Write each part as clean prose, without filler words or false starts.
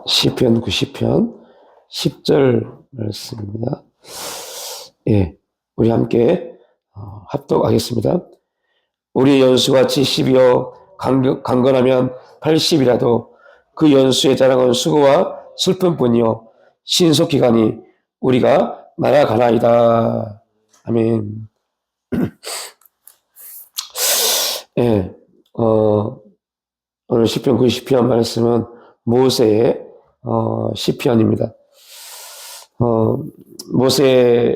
시편 90편 10절 말씀입니다. 예, 우리 함께 합독하겠습니다. 우리 연수가 70이요 강건하면 80이라도 그 연수의 자랑은 수고와 슬픔뿐이요 신속히 가니 우리가 날아가나이다. 아멘. 예, 오늘 시편 90편 말씀은 모세의 시편입니다. 모세가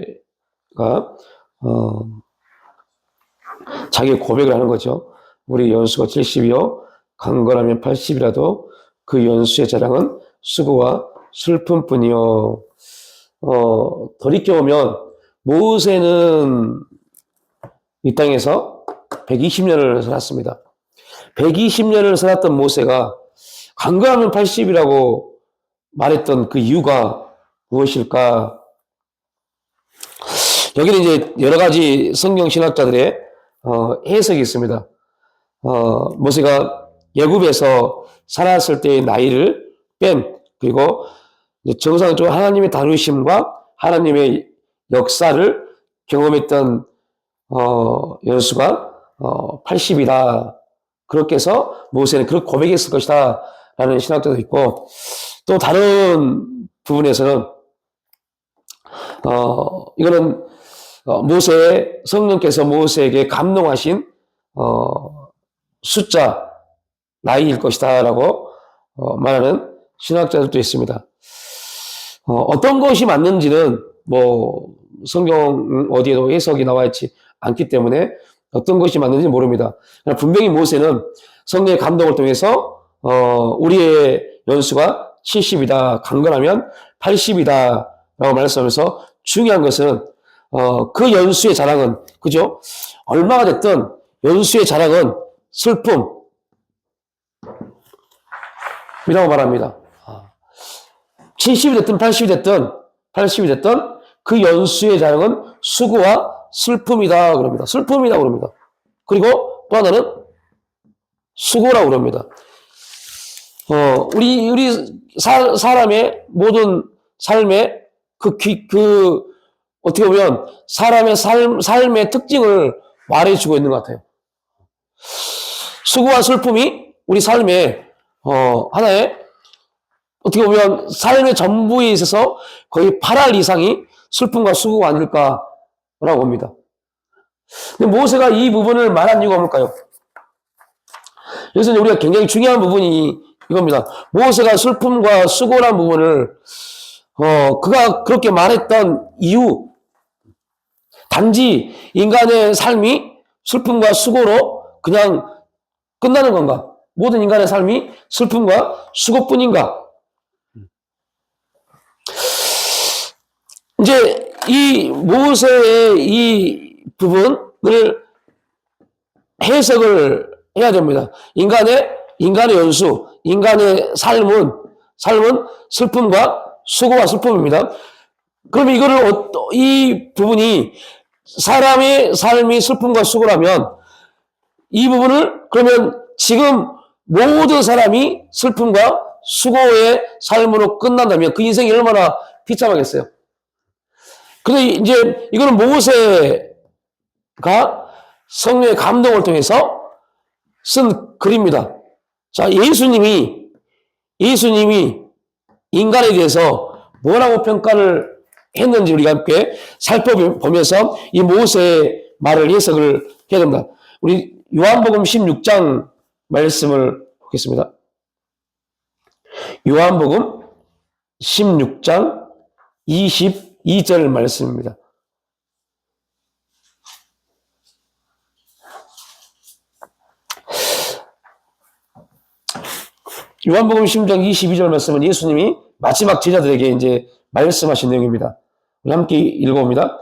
자기 고백을 하는 거죠. 우리 연수가 70이요 강건하면 80이라도 그 연수의 자랑은 수고와 슬픔뿐이요. 돌이켜보면 모세는 이 땅에서 120년을 살았습니다. 120년을 살았던 모세가 강건하면 80이라고 말했던 그 이유가 무엇일까? 여기는 이제 여러 가지 성경 신학자들의 해석이 있습니다. 모세가 애굽에서 살았을 때의 나이를 뺀, 그리고 정상적으로 하나님의 다루심과 하나님의 역사를 경험했던 연수가 80이다. 그렇게 해서 모세는 그렇게 고백했을 것이다 라는 신학자도 있고, 또 다른 부분에서는 이거는 성령께서 모세에게 감동하신 숫자 나이일 것이다 라고 말하는 신학자들도 있습니다. 어떤 것이 맞는지는 성경 어디에도 해석이 나와 있지 않기 때문에 어떤 것이 맞는지 모릅니다. 분명히 모세는 성령의 감동을 통해서 우리의 연수가 70이다, 강건하면 80이다 라고 말씀하면서 중요한 것은 그 연수의 자랑은, 그죠? 얼마가 됐든 연수의 자랑은 슬픔이라고 말합니다. 70이 됐든 80이 됐든 그 연수의 자랑은 수고와 슬픔이다 그럽니다. 슬픔이다 그럽니다. 그리고 또 하나는 수고라고 그럽니다. 우리 사람의 모든 삶의 어떻게 보면 사람의 삶의 특징을 말해주고 있는 것 같아요. 수고와 슬픔이 우리 삶의 하나의 어떻게 보면 삶의 전부에 있어서 거의 8할 이상이 슬픔과 수고가 아닐까라고 봅니다. 근데 모세가 이 부분을 말한 이유가 뭘까요? 그래서 우리가 굉장히 중요한 부분이 이겁니다. 모세가 슬픔과 수고라는 부분을 그가 그렇게 말했던 이유, 단지 인간의 삶이 슬픔과 수고로 그냥 끝나는 건가? 모든 인간의 삶이 슬픔과 수고뿐인가? 이제 이 모세의 이 부분을 해석을 해야 됩니다. 인간의 연수, 인간의 삶은 슬픔과 수고와 슬픔입니다. 그럼 이 부분이 사람의 삶이 슬픔과 수고라면 이 부분을 그러면 지금 모든 사람이 슬픔과 수고의 삶으로 끝난다면 그 인생이 얼마나 비참하겠어요. 그런데 이제 이거는 모세가 성령의 감동을 통해서 쓴 글입니다. 자, 예수님이 인간에 대해서 뭐라고 평가를 했는지 우리가 함께 살펴보면서 이 모세의 말을 해석을 해야 됩니다. 우리 요한복음 16장 말씀을 보겠습니다. 요한복음 16장 22절 말씀입니다. 요한복음 16장 22절 말씀은 예수님이 마지막 제자들에게 이제 말씀하신 내용입니다. 우리 함께 읽어봅니다.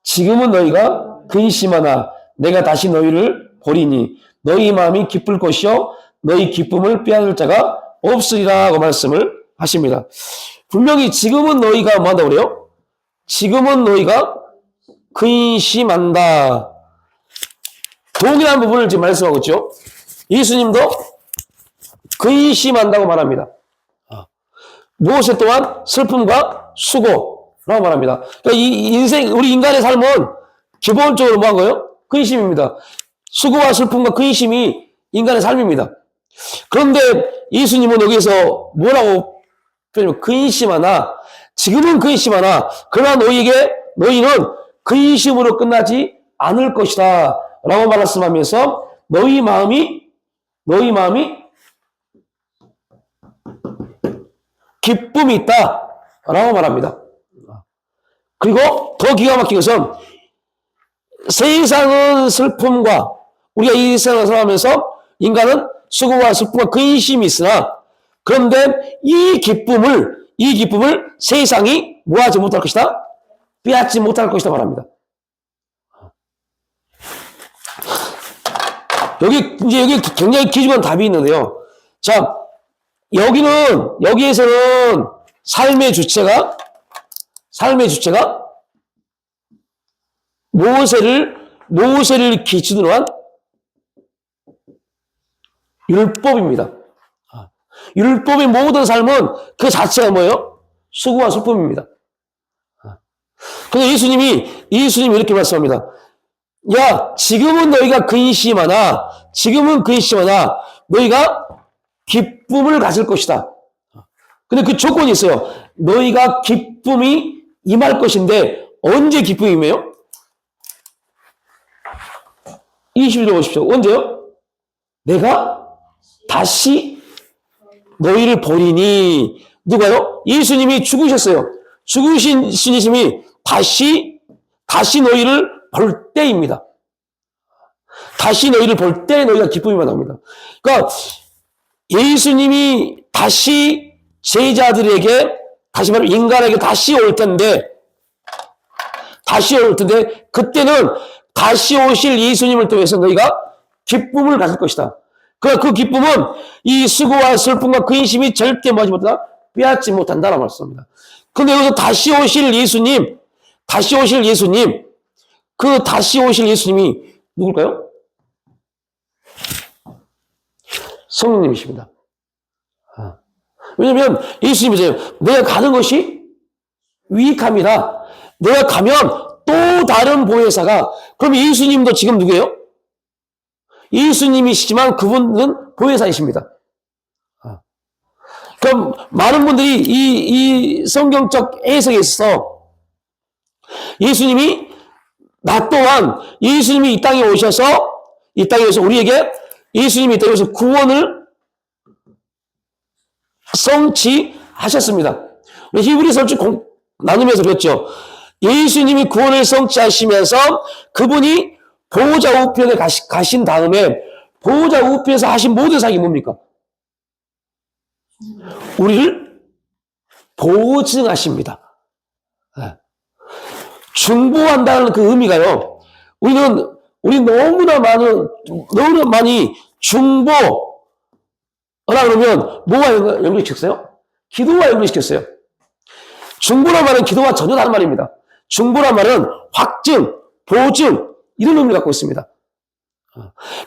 지금은 너희가 근심하나 내가 다시 너희를 보리니 너희 마음이 기쁠 것이요 너희 기쁨을 빼앗을 자가 없으리라 하고 말씀을 하십니다. 분명히 지금은 너희가 뭐 한다고 그래요? 지금은 너희가 근심한다. 동일한 부분을 지금 말씀하고 있죠. 예수님도 근심한다고 말합니다. 무엇에 또한 슬픔과 수고라고 말합니다. 그러니까 이 인생, 우리 인간의 삶은 기본적으로 뭐 한 거예요? 근심입니다. 수고와 슬픔과 근심이 인간의 삶입니다. 그런데 예수님은 여기서 뭐라고 표현하면 근심하나, 지금은 근심하나, 그러나 너희는 근심으로 끝나지 않을 것이다. 라고 말씀하면서 너희 마음이 기쁨이 있다. 라고 말합니다. 그리고 더 기가 막힌 것은 세상은 슬픔과 우리가 이 세상을 살아가면서 인간은 수고와 슬픔과 근심이 있으나 그런데 이 기쁨을 세상이 뭐하지 못할 것이다? 빼앗지 못할 것이다 말합니다. 여기 굉장히 기중한 답이 있는데요. 자, 여기에서는 삶의 주체가 모세를 기준으로 한 율법입니다. 율법의 모든 삶은 그 자체가 뭐예요? 수고와 슬픔입니다. 근데 예수님이 이렇게 말씀합니다. 야, 지금은 근심하나 너희가 기쁨을 가질 것이다. 근데 그 조건이 있어요. 너희가 기쁨이 임할 것인데 언제 기쁨이 임해요? 21절 보십시오. 언제요? 내가 다시 너희를 보리니. 누가요? 예수님이 죽으셨어요. 죽으신 예수님이 다시 너희를 볼 때입니다. 다시 너희를 볼 때 너희가 기쁨이 나옵니다. 그러니까 예수님이 다시 제자들에게, 다시 말하면 인간에게 다시 올 텐데 그때는 다시 오실 예수님을 통해서 너희가 기쁨을 가질 것이다. 그 기쁨은 이 수고와 슬픔과 근심이 절대 뭐하지 못한다? 빼앗지 못한다라고 말씀합니다. 근데 여기서 다시 오실 예수님, 그 다시 오실 예수님이 누굴까요? 성령님이십니다. 왜냐면 예수님이세요. 내가 가는 것이 유익함이다. 내가 가면 또 다른 보혜사가, 그럼 예수님도 지금 누구예요? 예수님이시지만 그분은 보혜사이십니다. 그럼 많은 분들이 이 성경적 해석에 있어서 예수님이 이 땅에 오셔서 우리에게 예수님이 이 땅에 오셔서 구원을 성취하셨습니다. 히브리서 나누면서 배웠죠. 예수님이 구원을 성취하시면서 그분이 보호자 우편에 가신 다음에 보호자 우편에서 하신 모든 사역이 뭡니까? 우리를 보증하십니다. 중보한다는 그 의미가요. 우리 너무나 많이 중보하라 그러면 뭐와 연결시켰어요? 기도와 연결시켰어요. 중보란 말은 기도와 전혀 다른 말입니다. 중보란 말은 확증, 보증, 이런 의미를 갖고 있습니다.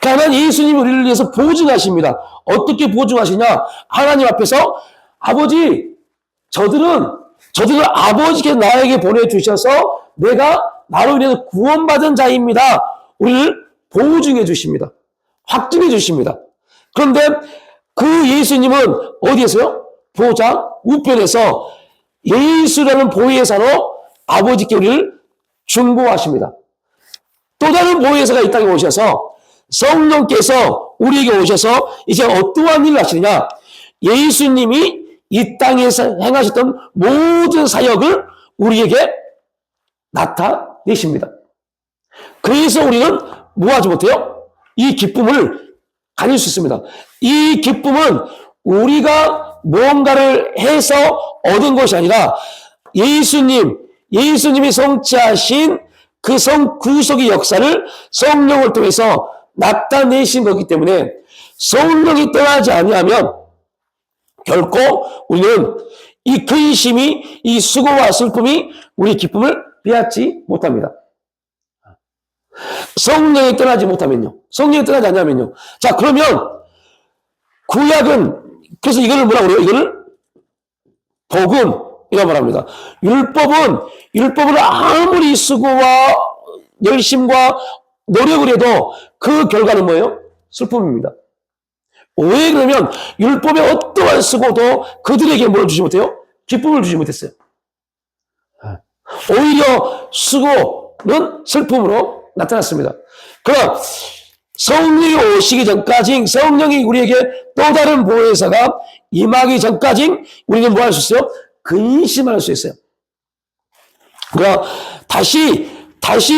그러니까 예수님이 우리를 위해서 보증하십니다. 어떻게 보증하시냐? 하나님 앞에서 아버지, 저들은 아버지께 나에게 보내주셔서 내가 나로 인해서 구원받은 자입니다. 우리를 보증해 주십니다. 확증해 주십니다. 그런데 그 예수님은 어디에서요? 보호자 우편에서 예수라는 보혜사로 아버지께 우리를 중보하십니다. 또 다른 보혜사가 이 땅에 오셔서 성령께서 우리에게 오셔서 이제 어떠한 일을 하시느냐? 예수님이 이 땅에서 행하셨던 모든 사역을 우리에게 나타내십니다. 그래서 우리는 뭐하지 못해요? 이 기쁨을 가질 수 있습니다. 이 기쁨은 우리가 뭔가를 해서 얻은 것이 아니라 예수님이 성취하신 그 구속의 역사를 성령을 통해서 나타내신 거기 때문에 성령이 떠나지 아니하면 결코 우리는 이 근심이, 이 수고와 슬픔이 우리 기쁨을 빼앗지 못합니다. 성령이 떠나지 않냐면요. 자, 그러면 구약은, 그래서 이거를 뭐라고 그래요? 이거를 복음이라고 말합니다. 율법을 아무리 수고와 열심과 노력을 해도 그 결과는 뭐예요? 슬픔입니다. 왜 그러면 율법에 어떠한 수고도 그들에게 뭘 주지 못해요? 기쁨을 주지 못했어요. 오히려 수고는 슬픔으로 나타났습니다. 그럼 성령이 오시기 전까지, 성령이 우리에게 또 다른 보혜사가 임하기 전까지 우리는 뭐 할 수 있어요? 근심할 수 있어요. 그러니까 다시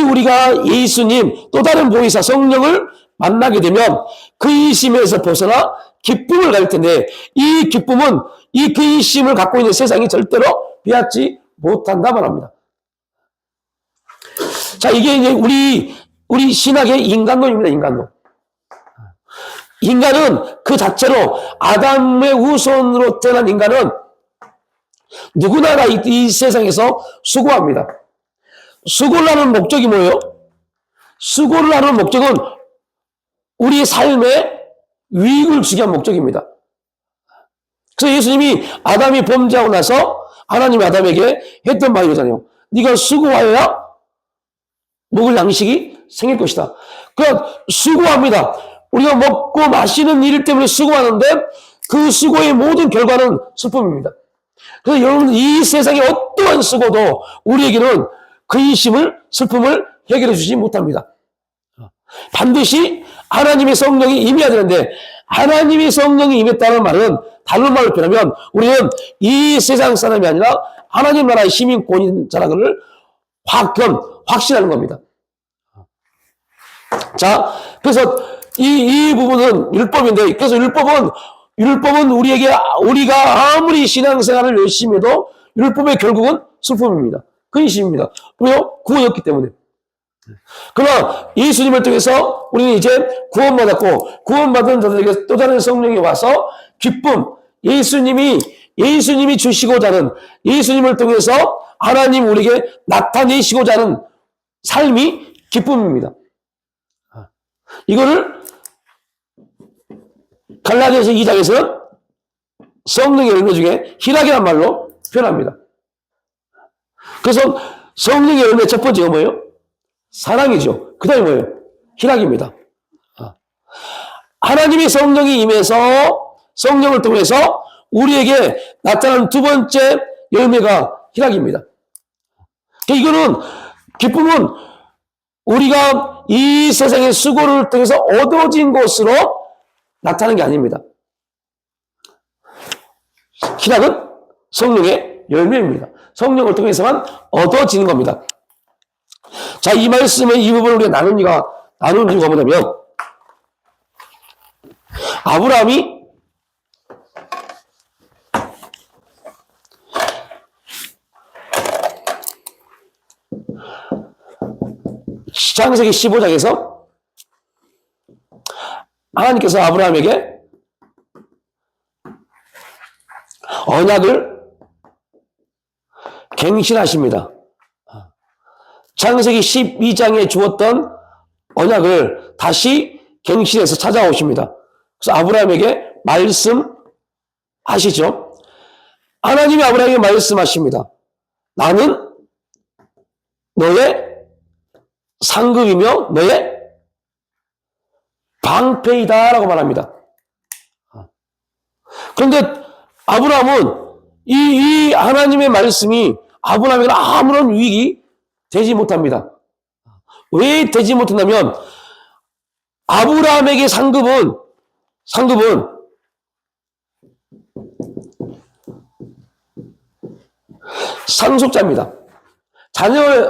우리가 예수님, 또 다른 보혜사 성령을 만나게 되면 근심에서 벗어나 기쁨을 가질 텐데, 이 기쁨은 이 근심을 갖고 있는 세상이 절대로 빼앗지 못한다 말합니다. 자, 이게 이제 우리 신학의 인간론입니다, 인간론. 인간은 그 자체로 아담의 후손으로 태어난 인간은 누구나 이 세상에서 수고합니다. 수고를 하는 목적이 뭐예요? 수고를 하는 목적은 우리 삶에 유익을 주기 위한 목적입니다. 그래서 예수님이 아담이 범죄하고 나서 하나님이 아담에게 했던 말이 잖아요. 네가 수고하여야 먹을 양식이 생길 것이다. 그러니까 수고합니다. 우리가 먹고 마시는 일 때문에 수고하는데 그 수고의 모든 결과는 슬픔입니다. 그래서 여러분, 이 세상의 어떠한 수고도 우리에게는 근심을, 슬픔을 해결해 주지 못합니다. 반드시 하나님의 성령이 임해야 되는데, 하나님의 성령이 임했다는 말은 다른 말로 표현하면 우리는 이 세상 사람이 아니라 하나님 나라의 시민권인 자라는 확신하는 겁니다. 자, 그래서 이 부분은 율법인데, 그래서 율법은 우리가 아무리 신앙생활을 열심히 해도 율법의 결국은 슬픔입니다. 근심입니다. 왜요? 구원이었기 때문에. 그러나 예수님을 통해서 우리는 이제 구원받았고, 구원받은 자들에게 또 다른 성령이 와서 기쁨, 예수님이 주시고자 하는, 예수님을 통해서 하나님 우리에게 나타내시고자 하는 삶이 기쁨입니다. 이거를 갈라디아서 2장에서는 성령의 열매 중에 희락이란 말로 표현합니다. 그래서 성령의 열매 첫 번째가 뭐예요? 사랑이죠. 그 다음에 뭐예요? 희락입니다. 하나님의 성령이 임해서 성령을 통해서 우리에게 나타나는 두 번째 열매가 희락입니다. 이거는, 기쁨은 우리가 이 세상의 수고를 통해서 얻어진 것으로 나타나는 게 아닙니다. 희락은 성령의 열매입니다. 성령을 통해서만 얻어지는 겁니다. 자, 이 말씀의 이 부분을 우리가 나눈 이유가 뭐냐면, 아브라함이 창세기 15장에서 하나님께서 아브라함에게 언약을 갱신하십니다. 창세기 12장에 주었던 언약을 다시 갱신해서 찾아오십니다. 그래서 아브라함에게 말씀하시죠. 하나님이 아브라함에게 말씀하십니다. 나는 너의 상급이며 너의 방패이다 라고 말합니다. 그런데 아브라함은 이 하나님의 말씀이 아브라함에게 아무런 유익이 되지 못합니다. 왜 되지 못한다면, 아브라함에게 상급은 상속자입니다.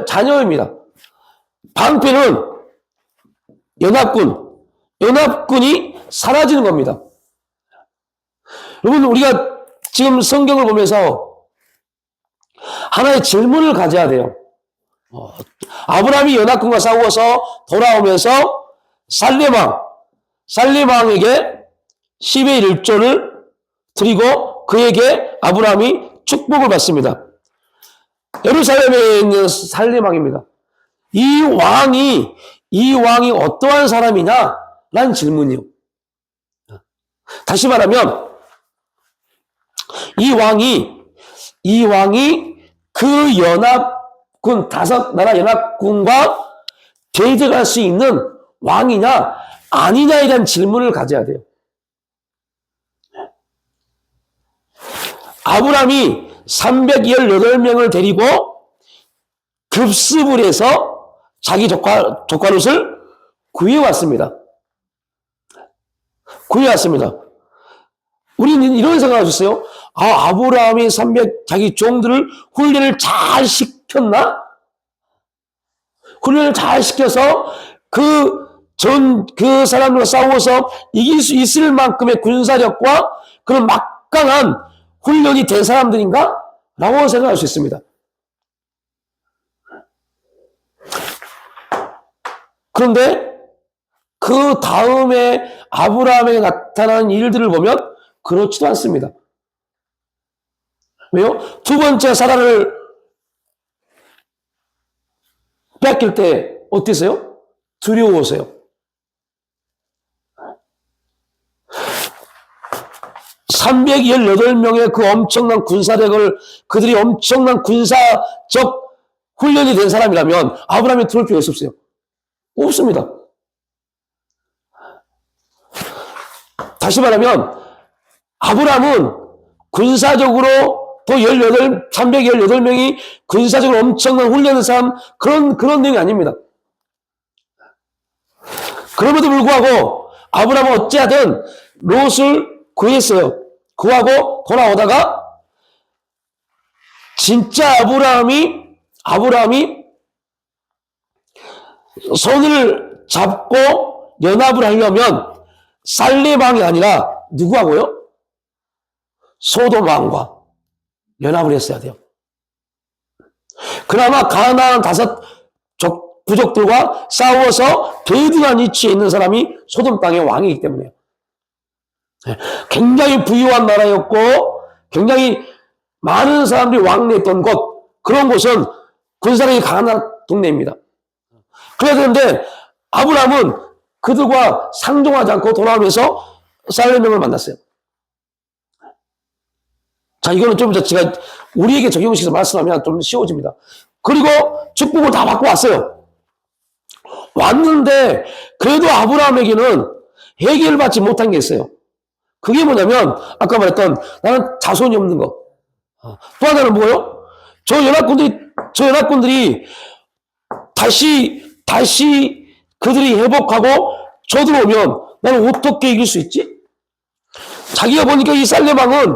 자녀입니다. 방패는 연합군이 사라지는 겁니다. 여러분, 우리가 지금 성경을 보면서 하나의 질문을 가져야 돼요. 아브라함이 연합군과 싸워서 돌아오면서 살렘왕에게 10의 1조를 드리고 그에게 아브라함이 축복을 받습니다. 예루살렘에 있는 살렘왕입니다. 이 왕이 어떠한 사람이냐? 라는 질문이요. 다시 말하면, 이 왕이 이 왕이 그 연합군, 5나라 연합군과 대적할 수 있는 왕이냐 아니냐에 대한 질문을 가져야 돼요. 아브라함이 318명을 데리고 급습을 해서 자기 족관옷을 구해왔습니다. 구해왔습니다. 우리는 이런 생각을 하셨어요. 아브라함이 자기 종들을 훈련을 잘 시켰나? 훈련을 잘 시켜서 그 사람들과 싸워서 이길 수 있을 만큼의 군사력과 그런 막강한 훈련이 된 사람들인가? 라고 생각할 수 있습니다. 그런데 그 다음에 아브라함에게 나타난 일들을 보면 그렇지도 않습니다. 왜요? 두 번째 사라를 뺏길 때 어땠어요? 두려워서요. (318명의) 그 엄청난 군사력을 그들이 엄청난 군사적 훈련이 된 사람이라면 아브라함이 들을 필요가 없어요. 없습니다. 다시 말하면 아브라함은 군사적으로 또 318명이 군사적으로 엄청난 훈련을 사람 그런 내용이 아닙니다. 그럼에도 불구하고 아브라함은 어찌하든 롯을 구했어요. 구하고 돌아오다가 진짜 아브라함이 손을 잡고 연합을 하려면 살렘 왕이 아니라 누구하고요? 소돔 왕과 연합을 했어야 돼요. 그나마 가나안 5 부족들과 싸워서 대등한 위치에 있는 사람이 소돔 땅의 왕이기 때문에요. 굉장히 부유한 나라였고 굉장히 많은 사람들이 왕래했던 곳, 그런 곳은 군사력이 강한 동네입니다. 그래야 되는데 아브라함은 그들과 상종하지 않고 돌아오면서 살렘을 만났어요. 자, 이거는 좀 제가 우리에게 적용시켜서 말씀하면 좀 쉬워집니다. 그리고 축복을 다 받고 왔어요. 왔는데 그래도 아브라함에게는 해결받지 못한 게 있어요. 그게 뭐냐면 아까 말했던 나는 자손이 없는 거. 또 하나는 뭐예요? 저 연합군들이 다시 그들이 회복하고 쳐들어오면 나는 어떻게 이길 수 있지? 자기가 보니까 이 살렘왕은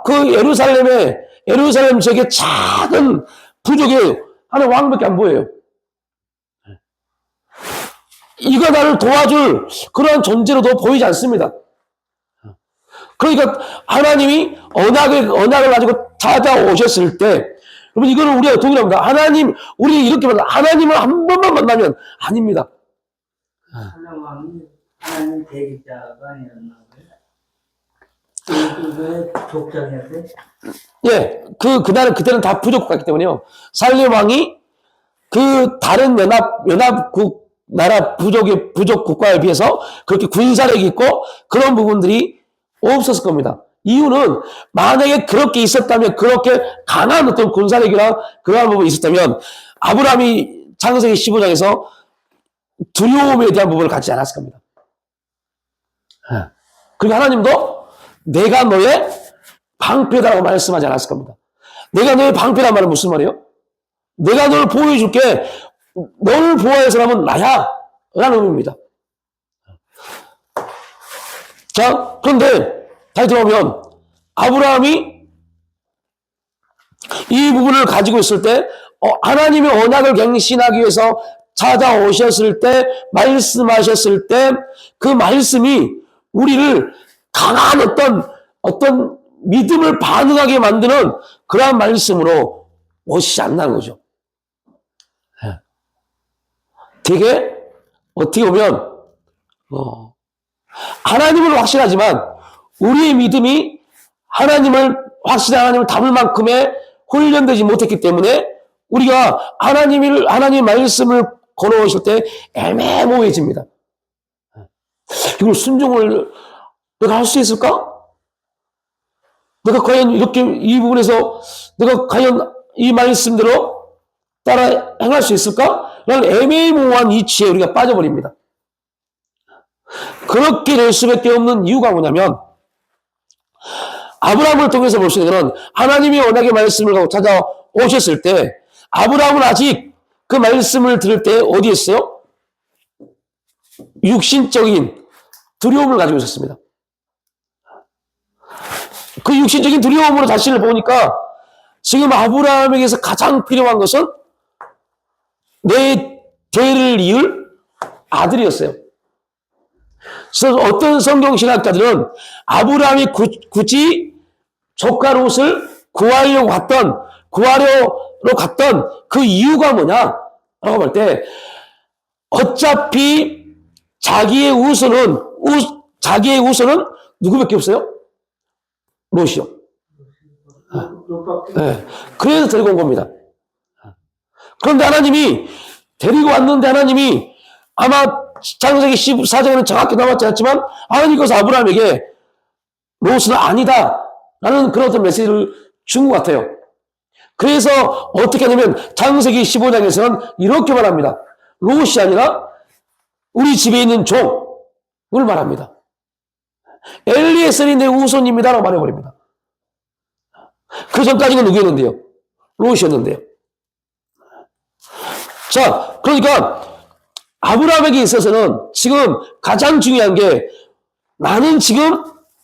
그 예루살렘 지역에 작은 부족의 하나의 왕밖에 안 보여요. 이거 나를 도와줄 그러한 존재로도 보이지 않습니다. 그러니까 하나님이 언약을 가지고 찾아오셨을 때, 여러분 이거는 우리가 동일합니다. 우리 이렇게 만나 하나님을 한 번만 만나면 아닙니다. 하나님 대리자가 아니었나 봐요. 왜 족장이었어요? 예, 그때는 다 부족했기 때문에요. 살렘 왕이 그 다른 연합국 나라 부족 국가에 비해서 그렇게 군사력이 있고 그런 부분들이 없었을 겁니다. 이유는 만약에 그렇게 있었다면, 그렇게 강한 어떤 군사력이나 그러한 부분이 있었다면 아브라함이 창세기 15장에서 두려움에 대한 부분을 갖지 않았을 겁니다. 그리고 하나님도 내가 너의 방패다라고 말씀하지 않았을 겁니다. 내가 너의 방패란 말은 무슨 말이에요? 내가 너를 보호해줄게. 너를 보호할 사람은 나야. 라는 의미입니다. 자, 그런데 다시 들어보면 아브라함이 이 부분을 가지고 있을 때 하나님의 언약을 갱신하기 위해서 찾아오셨을 때, 말씀하셨을 때 그 말씀이 우리를 강한 어떤 믿음을 반응하게 만드는 그러한 말씀으로 오시지 않는 거죠. 되게 어떻게 보면 하나님은 확실하지만 우리의 믿음이 확실한 하나님을 담을 만큼의 훈련되지 못했기 때문에 우리가 하나님의 말씀을 걸어오실 때 애매모호해집니다. 이걸 순종을 내가 할 수 있을까? 내가 과연 이렇게 이 부분에서 내가 과연 이 말씀대로 따라 행할 수 있을까? 라는 애매모호한 이치에 우리가 빠져버립니다. 그렇게 될 수밖에 없는 이유가 뭐냐면 아브라함을 통해서 볼 수 있는 것은 하나님이 언약의 말씀을 갖고 찾아오셨을 때 아브라함은 아직 그 말씀을 들을 때 어디에 있어요? 육신적인 두려움을 가지고 있었습니다. 그 육신적인 두려움으로 자신을 보니까 지금 아브라함에게서 가장 필요한 것은 내 죄를 이을 아들이었어요. 그래서 어떤 성경신학자들은 아브라함이 굳이 조카 롯을 구하러 갔던 그 이유가 뭐냐라고 볼 때 어차피 자기의 우선은 누구밖에 없어요? 롯이요. 네. 그래서 데리고 온 겁니다. 그런데 하나님이 데리고 왔는데 하나님이 아마 창세기 14장에는 정확히 남았지 않지만 하나님께서 아브라함에게 롯은 아니다 라는 그런 어떤 메시지를 준 것 같아요. 그래서 어떻게 하냐면 창세기 15장에서는 이렇게 말합니다. 롯이 아니라 우리 집에 있는 종을 말합니다. 엘리에셀이 내 우손입니다 라고 말해버립니다. 그 전까지는 누구였는데요? 롯이었는데요. 자, 그러니까 아브라함에게 있어서는 지금 가장 중요한 게 나는 지금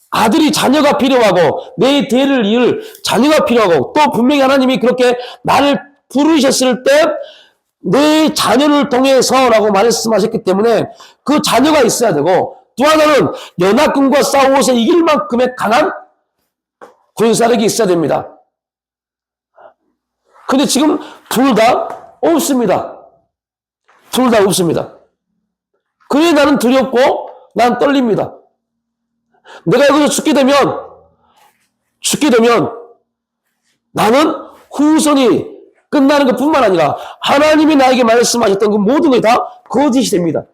아들이 자녀가 필요하고 내 대를 이을 자녀가 필요하고 또 분명히 하나님이 그렇게 나를 부르셨을 때 내 자녀를 통해서라고 말씀하셨기 때문에 그 자녀가 있어야 되고 또 하나는 연합군과 싸워서 이길 만큼의 강한 군사력이 있어야 됩니다. 근데 지금 둘 다 없습니다. 둘 다 없습니다. 그래 나는 두렵고 난 떨립니다. 내가 여기서 죽게 되면 나는 후손이 끝나는 것뿐만 아니라 하나님이 나에게 말씀하셨던 그 모든 것이 다 거짓이 됩니다.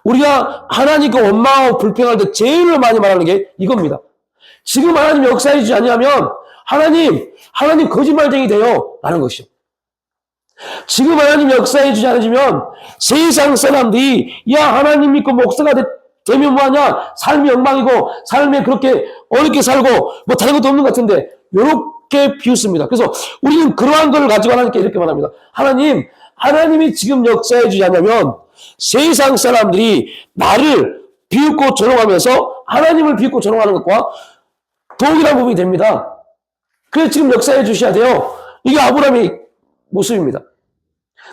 우리가 하나님과 원망하고 불평할 때 제일 많이 말하는 게 이겁니다. 지금 하나님 역사해 주지 않으면 하나님 거짓말쟁이 돼요 라는 것이요. 지금 하나님 역사해 주지 않으면 세상 사람들이 야 하나님 믿고 목사가 되면 뭐하냐 삶이 엉망이고 삶에 그렇게 어렵게 살고 뭐 다른 것도 없는 것 같은데 이렇게 비웃습니다. 그래서 우리는 그러한 걸 가지고 하나님께 이렇게 말합니다. 하나님이 지금 역사해 주지 않으면 세상 사람들이 나를 비웃고 조롱하면서 하나님을 비웃고 조롱하는 것과 동일한 부분이 됩니다. 그래서 지금 역사해 주셔야 돼요. 이게 아브라함의 모습입니다.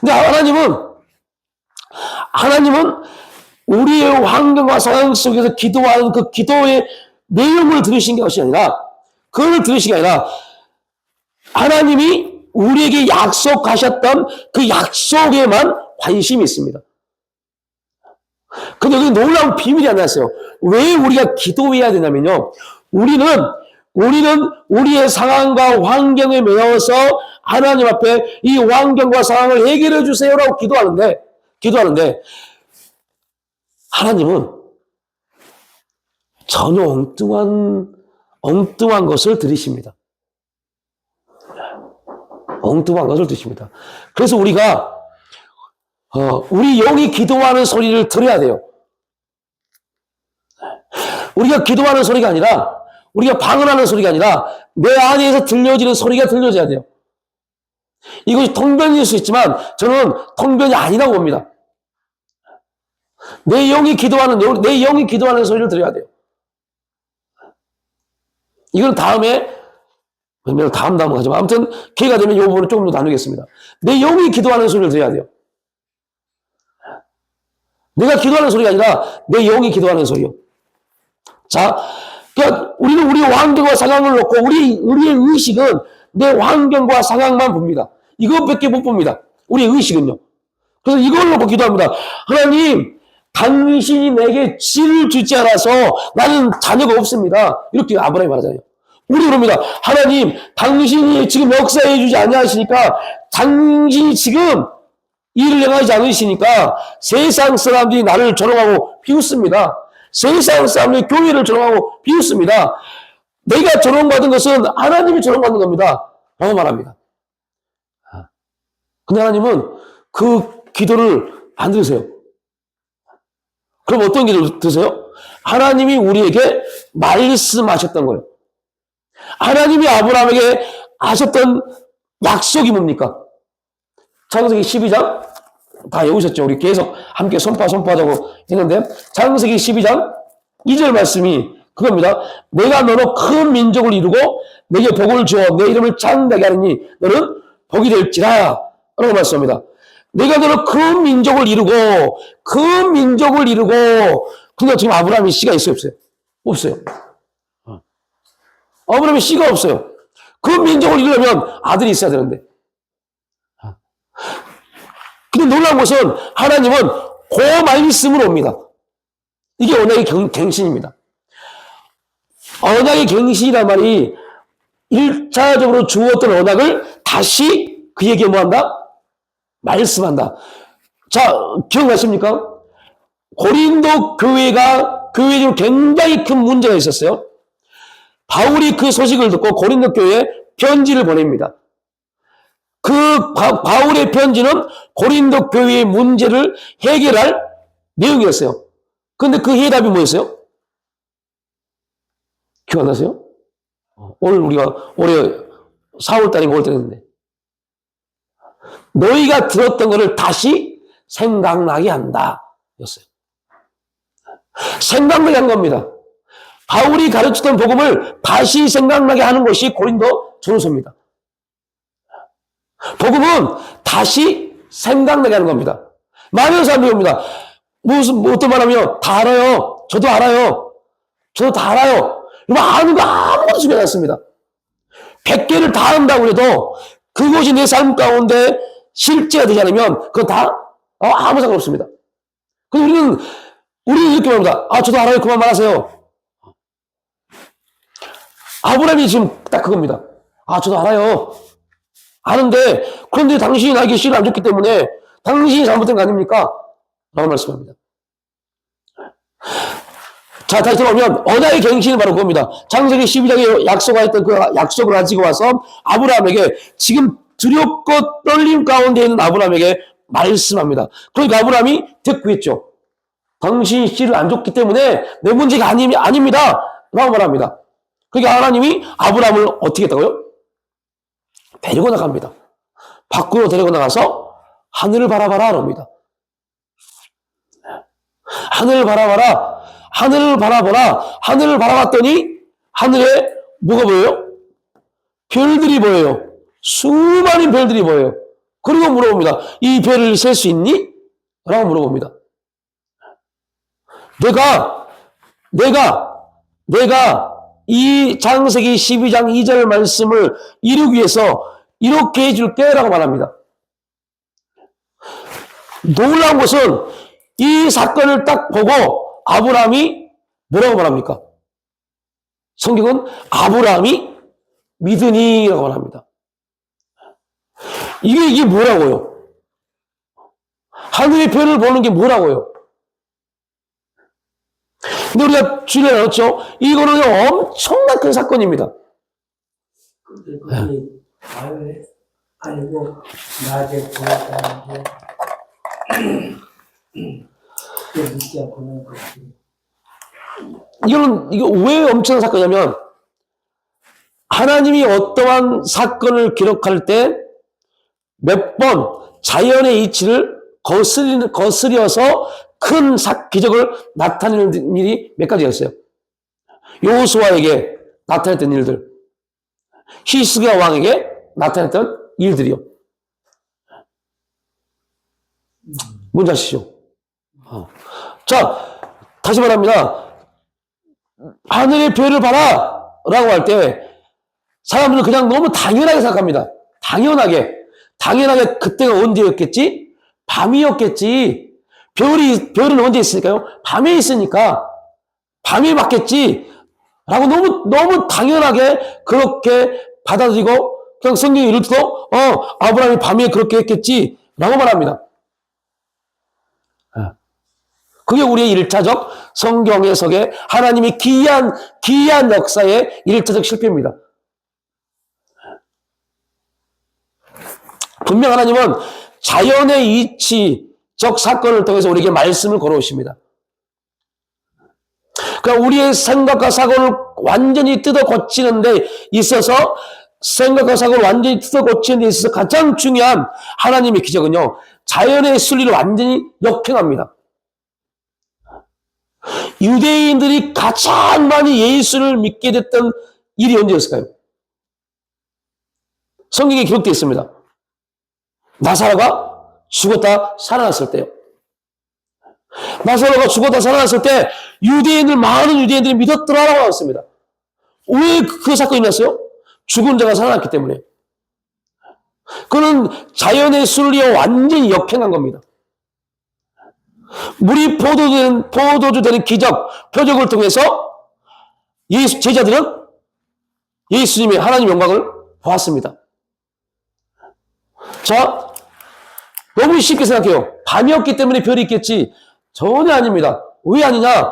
근데 하나님은 우리의 환경과 상황 속에서 기도하는 그 기도의 내용을 들으신 것이 아니라 그걸 들으신 게 아니라 하나님이 우리에게 약속하셨던 그 약속에만 관심이 있습니다. 근데 여기 놀라운 비밀이 하나 있어요. 왜 우리가 기도해야 되냐면요. 우리는 우리의 상황과 환경에 매여서 하나님 앞에 이 환경과 상황을 해결해 주세요라고 기도하는데 하나님은 전혀 엉뚱한 것을 들으십니다. 엉뚱한 것을 들으십니다. 그래서 우리가 우리 영이 기도하는 소리를 들어야 돼요. 우리가 기도하는 소리가 아니라 우리가 방언하는 소리가 아니라 내 안에서 들려지는 소리가 들려져야 돼요. 이것이 통변일 수 있지만 저는 통변이 아니라고 봅니다. 내 영이 기도하는 소리를 들어야 돼요. 이건 다음에 다음 하지만 아무튼 기회가 되면 이 부분을 조금 더 나누겠습니다. 내 영이 기도하는 소리를 들어야 돼요. 내가 기도하는 소리가 아니라 내 영이 기도하는 소리요. 자, 그러니까 우리는 우리 환경과 상황을 놓고 우리의 의식은 내 환경과 상황만 봅니다. 이것밖에 못 봅니다. 우리의 의식은요. 그래서 이걸 놓고 기도합니다. 하나님, 당신이 내게 지를 주지 않아서 나는 자녀가 없습니다. 이렇게 아브라함이 말하잖아요. 우리 그럽니다. 하나님, 당신이 지금 역사해 주지 않으시니까 당신이 지금 일을 행하지 않으시니까 세상 사람들이 나를 조롱하고 비웃습니다. 세상 사람들이 교회를 조롱하고 비웃습니다. 내가 조롱받은 것은 하나님이 조롱받는 겁니다. 라고 말합니다. 근데 하나님은 그 기도를 안 들으세요. 그럼 어떤 기도를 들으세요? 하나님이 우리에게 말씀하셨던 거예요. 하나님이 아브라함에게 하셨던 약속이 뭡니까? 창세기 12장 다 외우셨죠? 우리 계속 함께 선포하자고 했는데 창세기 12장 2절 말씀이 그겁니다. 내가 너로 큰 민족을 이루고 내게 복을 주어 내 이름을 창대하게 하느니 너는 복이 될지라 라고 말씀합니다. 내가 너로 큰 민족을 이루고 근데 지금 아브라함이 씨가 있어요? 없어요? 없어요. 아브라함이 씨가 없어요. 그 민족을 이루려면 아들이 있어야 되는데. 근데 놀라운 것은 하나님은 그 말씀으로 옵니다. 이게 언약의 갱신입니다. 언약의 갱신이란 말이 1차적으로 주었던 언약을 다시 그에게 뭐한다? 말씀한다. 자, 기억나십니까? 고린도 교회가 교회적으로 굉장히 큰 문제가 있었어요. 바울이 그 소식을 듣고 고린도 교회에 편지를 보냅니다. 그 바울의 편지는 고린도 교회의 문제를 해결할 내용이었어요. 그런데 그 해답이 뭐였어요? 기억 안 나세요? 오늘 우리가 올해 4월달인가 5월달 했는데 너희가 들었던 것을 다시 생각나게 한다 였어요. 생각나게 한 겁니다. 바울이 가르치던 복음을 다시 생각나게 하는 것이 고린도 전후서입니다. 복음은 다시 생각나게 하는 겁니다. 많은 사람들이 옵니다. 어떤 말하면 다 알아요. 저도 알아요. 저도 다 알아요. 이거 아는 거 아무것도 중요하지 않습니다. 100개를 다 안다고 해도 그것이 내 삶 가운데 실제가 되지 않으면 그건 다 아무 상관없습니다. 그래서 우리는 이렇게 말합니다. 저도 알아요. 그만 말하세요. 아브라함이 지금 딱 그겁니다. 저도 알아요. 아는데 그런데 당신이 나에게 씨를 안 줬기 때문에 당신이 잘못된 거 아닙니까? 라고 말씀합니다. 자, 다시 돌아오면 언약의 갱신이 바로 그겁니다. 창세기 12장에 약속하였던 그 약속을 가지고 와서 아브라함에게 지금 두렵고 떨림 가운데 있는 아브라함에게 말씀합니다. 그러니까 아브라함이 듣고 있죠. 당신이 씨를 안 줬기 때문에 내 문제가 아닙니다. 라고 말합니다. 그러니까 하나님이 아브라함을 어떻게 했다고요? 데리고 나갑니다. 밖으로 데리고 나가서 하늘을 바라봐라 그럽니다. 하늘을 바라봐라. 하늘을 바라보라. 하늘을 바라봤더니 하늘에 뭐가 보여요? 별들이 보여요. 수많은 별들이 보여요. 그리고 물어봅니다. 이 별을 셀 수 있니? 라고 물어봅니다. 내가 이 창세기 12장 2절 말씀을 이루기 위해서 이렇게 해줄게 라고 말합니다. 놀라운 것은 이 사건을 딱 보고 아브라함이 뭐라고 말합니까? 성경은 아브라함이 믿으니 라고 말합니다. 이게 뭐라고요? 하늘의 별을 보는 게 뭐라고요? 근데 우리가 주일에 나눴죠? 이거는 엄청난 큰 사건입니다. 근데 그게 마을에 아니고 낮에 보였다는데 그게 묻지 않고는 그렇지. 이거 왜 엄청난 사건이냐면 하나님이 어떠한 사건을 기록할 때 몇 번 자연의 이치를 거스려서 큰 기적을 나타내는 일이 몇 가지였어요. 여호수아에게 나타냈던 일들, 히스기야 왕에게 나타냈던 일들이요. 뭔지 아시죠? 자, 다시 말합니다. 하늘의 별을 봐라! 라고 할 때 사람들은 그냥 너무 당연하게 생각합니다. 당연하게 그때가 언제였겠지? 밤이었겠지. 별은 언제 있으니까요? 밤에 있으니까 밤이 맞겠지. 라고 너무 당연하게 그렇게 받아들이고 그냥 성경이 이럴 때도 아브라함이 밤에 그렇게 했겠지. 라고 말합니다. 그게 우리의 일차적 성경 해석의 하나님의 기이한 역사의 일차적 실패입니다. 분명 하나님은 자연의 이치적 사건을 통해서 우리에게 말씀을 걸어오십니다. 그러니까 우리의 생각과 사고를 완전히 뜯어 고치는 데 있어서 생각과 사고를 완전히 뜯어 고치는 데 있어서 가장 중요한 하나님의 기적은요, 자연의 순리를 완전히 역행합니다. 유대인들이 가장 많이 예수를 믿게 됐던 일이 언제였을까요? 성경에 기록되어 있습니다. 나사로가 죽었다 살아났을 때요. 나사로가 죽었다 살아났을 때 많은 유대인들이 믿었더라라고 나왔습니다. 왜 그 사건이 일어났어요? 죽은 자가 살아났기 때문에. 그는 자연의 순리와 완전히 역행한 겁니다. 물이 포도주 되는 기적, 표적을 통해서 제자들은 예수님의 하나님 영광을 보았습니다. 자, 너무 쉽게 생각해요. 밤이었기 때문에 별이 있겠지. 전혀 아닙니다. 왜 아니냐?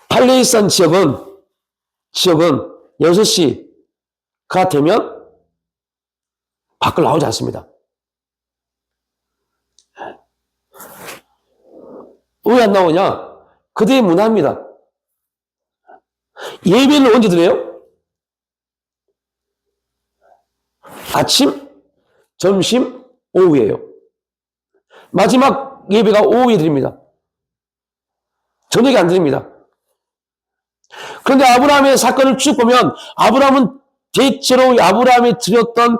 팔레스타인 지역은 6시가 되면 밖을 나오지 않습니다. 왜 안 나오냐? 그들의 문화입니다. 예배를 언제 드려요? 아침, 점심, 오후예요. 마지막 예배가 오후에 드립니다. 저녁에 안 드립니다. 그런데 아브라함의 사건을 쭉 보면 아브라함은 대체로 아브라함이 드렸던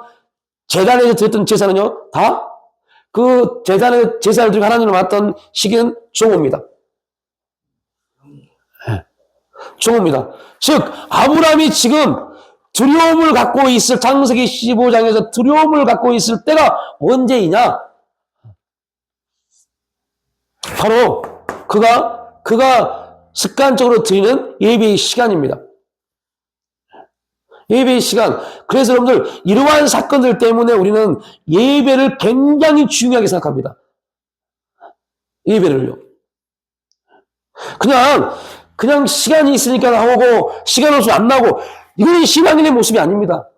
제단에서 드렸던 제사는요, 다 그 제단의 제사를 드리고 하나님을 맡던 시기는 종호입니다. 종호입니다. 즉 아브라함이 지금 두려움을 갖고 있을 창세기 15장에서 두려움을 갖고 있을 때가 언제이냐? 바로 그가 습관적으로 드리는 예배의 시간입니다. 예배의 시간. 그래서 여러분들 이러한 사건들 때문에 우리는 예배를 굉장히 중요하게 생각합니다. 예배를요. 그냥 시간이 있으니까 나오고 시간 없으면 안 나오고 이건 신앙인의 모습이 아닙니다.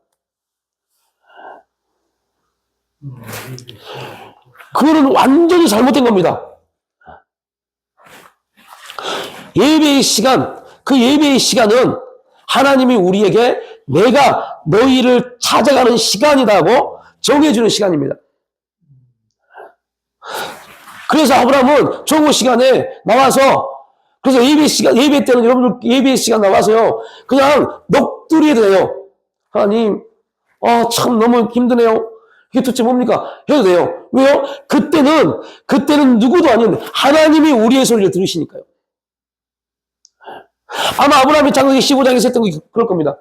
그거는 완전히 잘못된 겁니다. 예배의 시간, 그 예배의 시간은 하나님이 우리에게 내가 너희를 찾아가는 시간이라고 정해주는 시간입니다. 그래서 아브라함은 정오 시간에 나와서 그래서 예배 때는 여러분들 예배 시간 나와서요, 그냥 넋두리해도 돼요. 하나님, 참 너무 힘드네요. 이게 도대체 뭡니까? 해도 돼요. 왜요? 그때는 누구도 아닌 하나님이 우리의 소리를 들으시니까요. 아마 아브라함이 창세기 15장에서 했던 게 그럴 겁니다.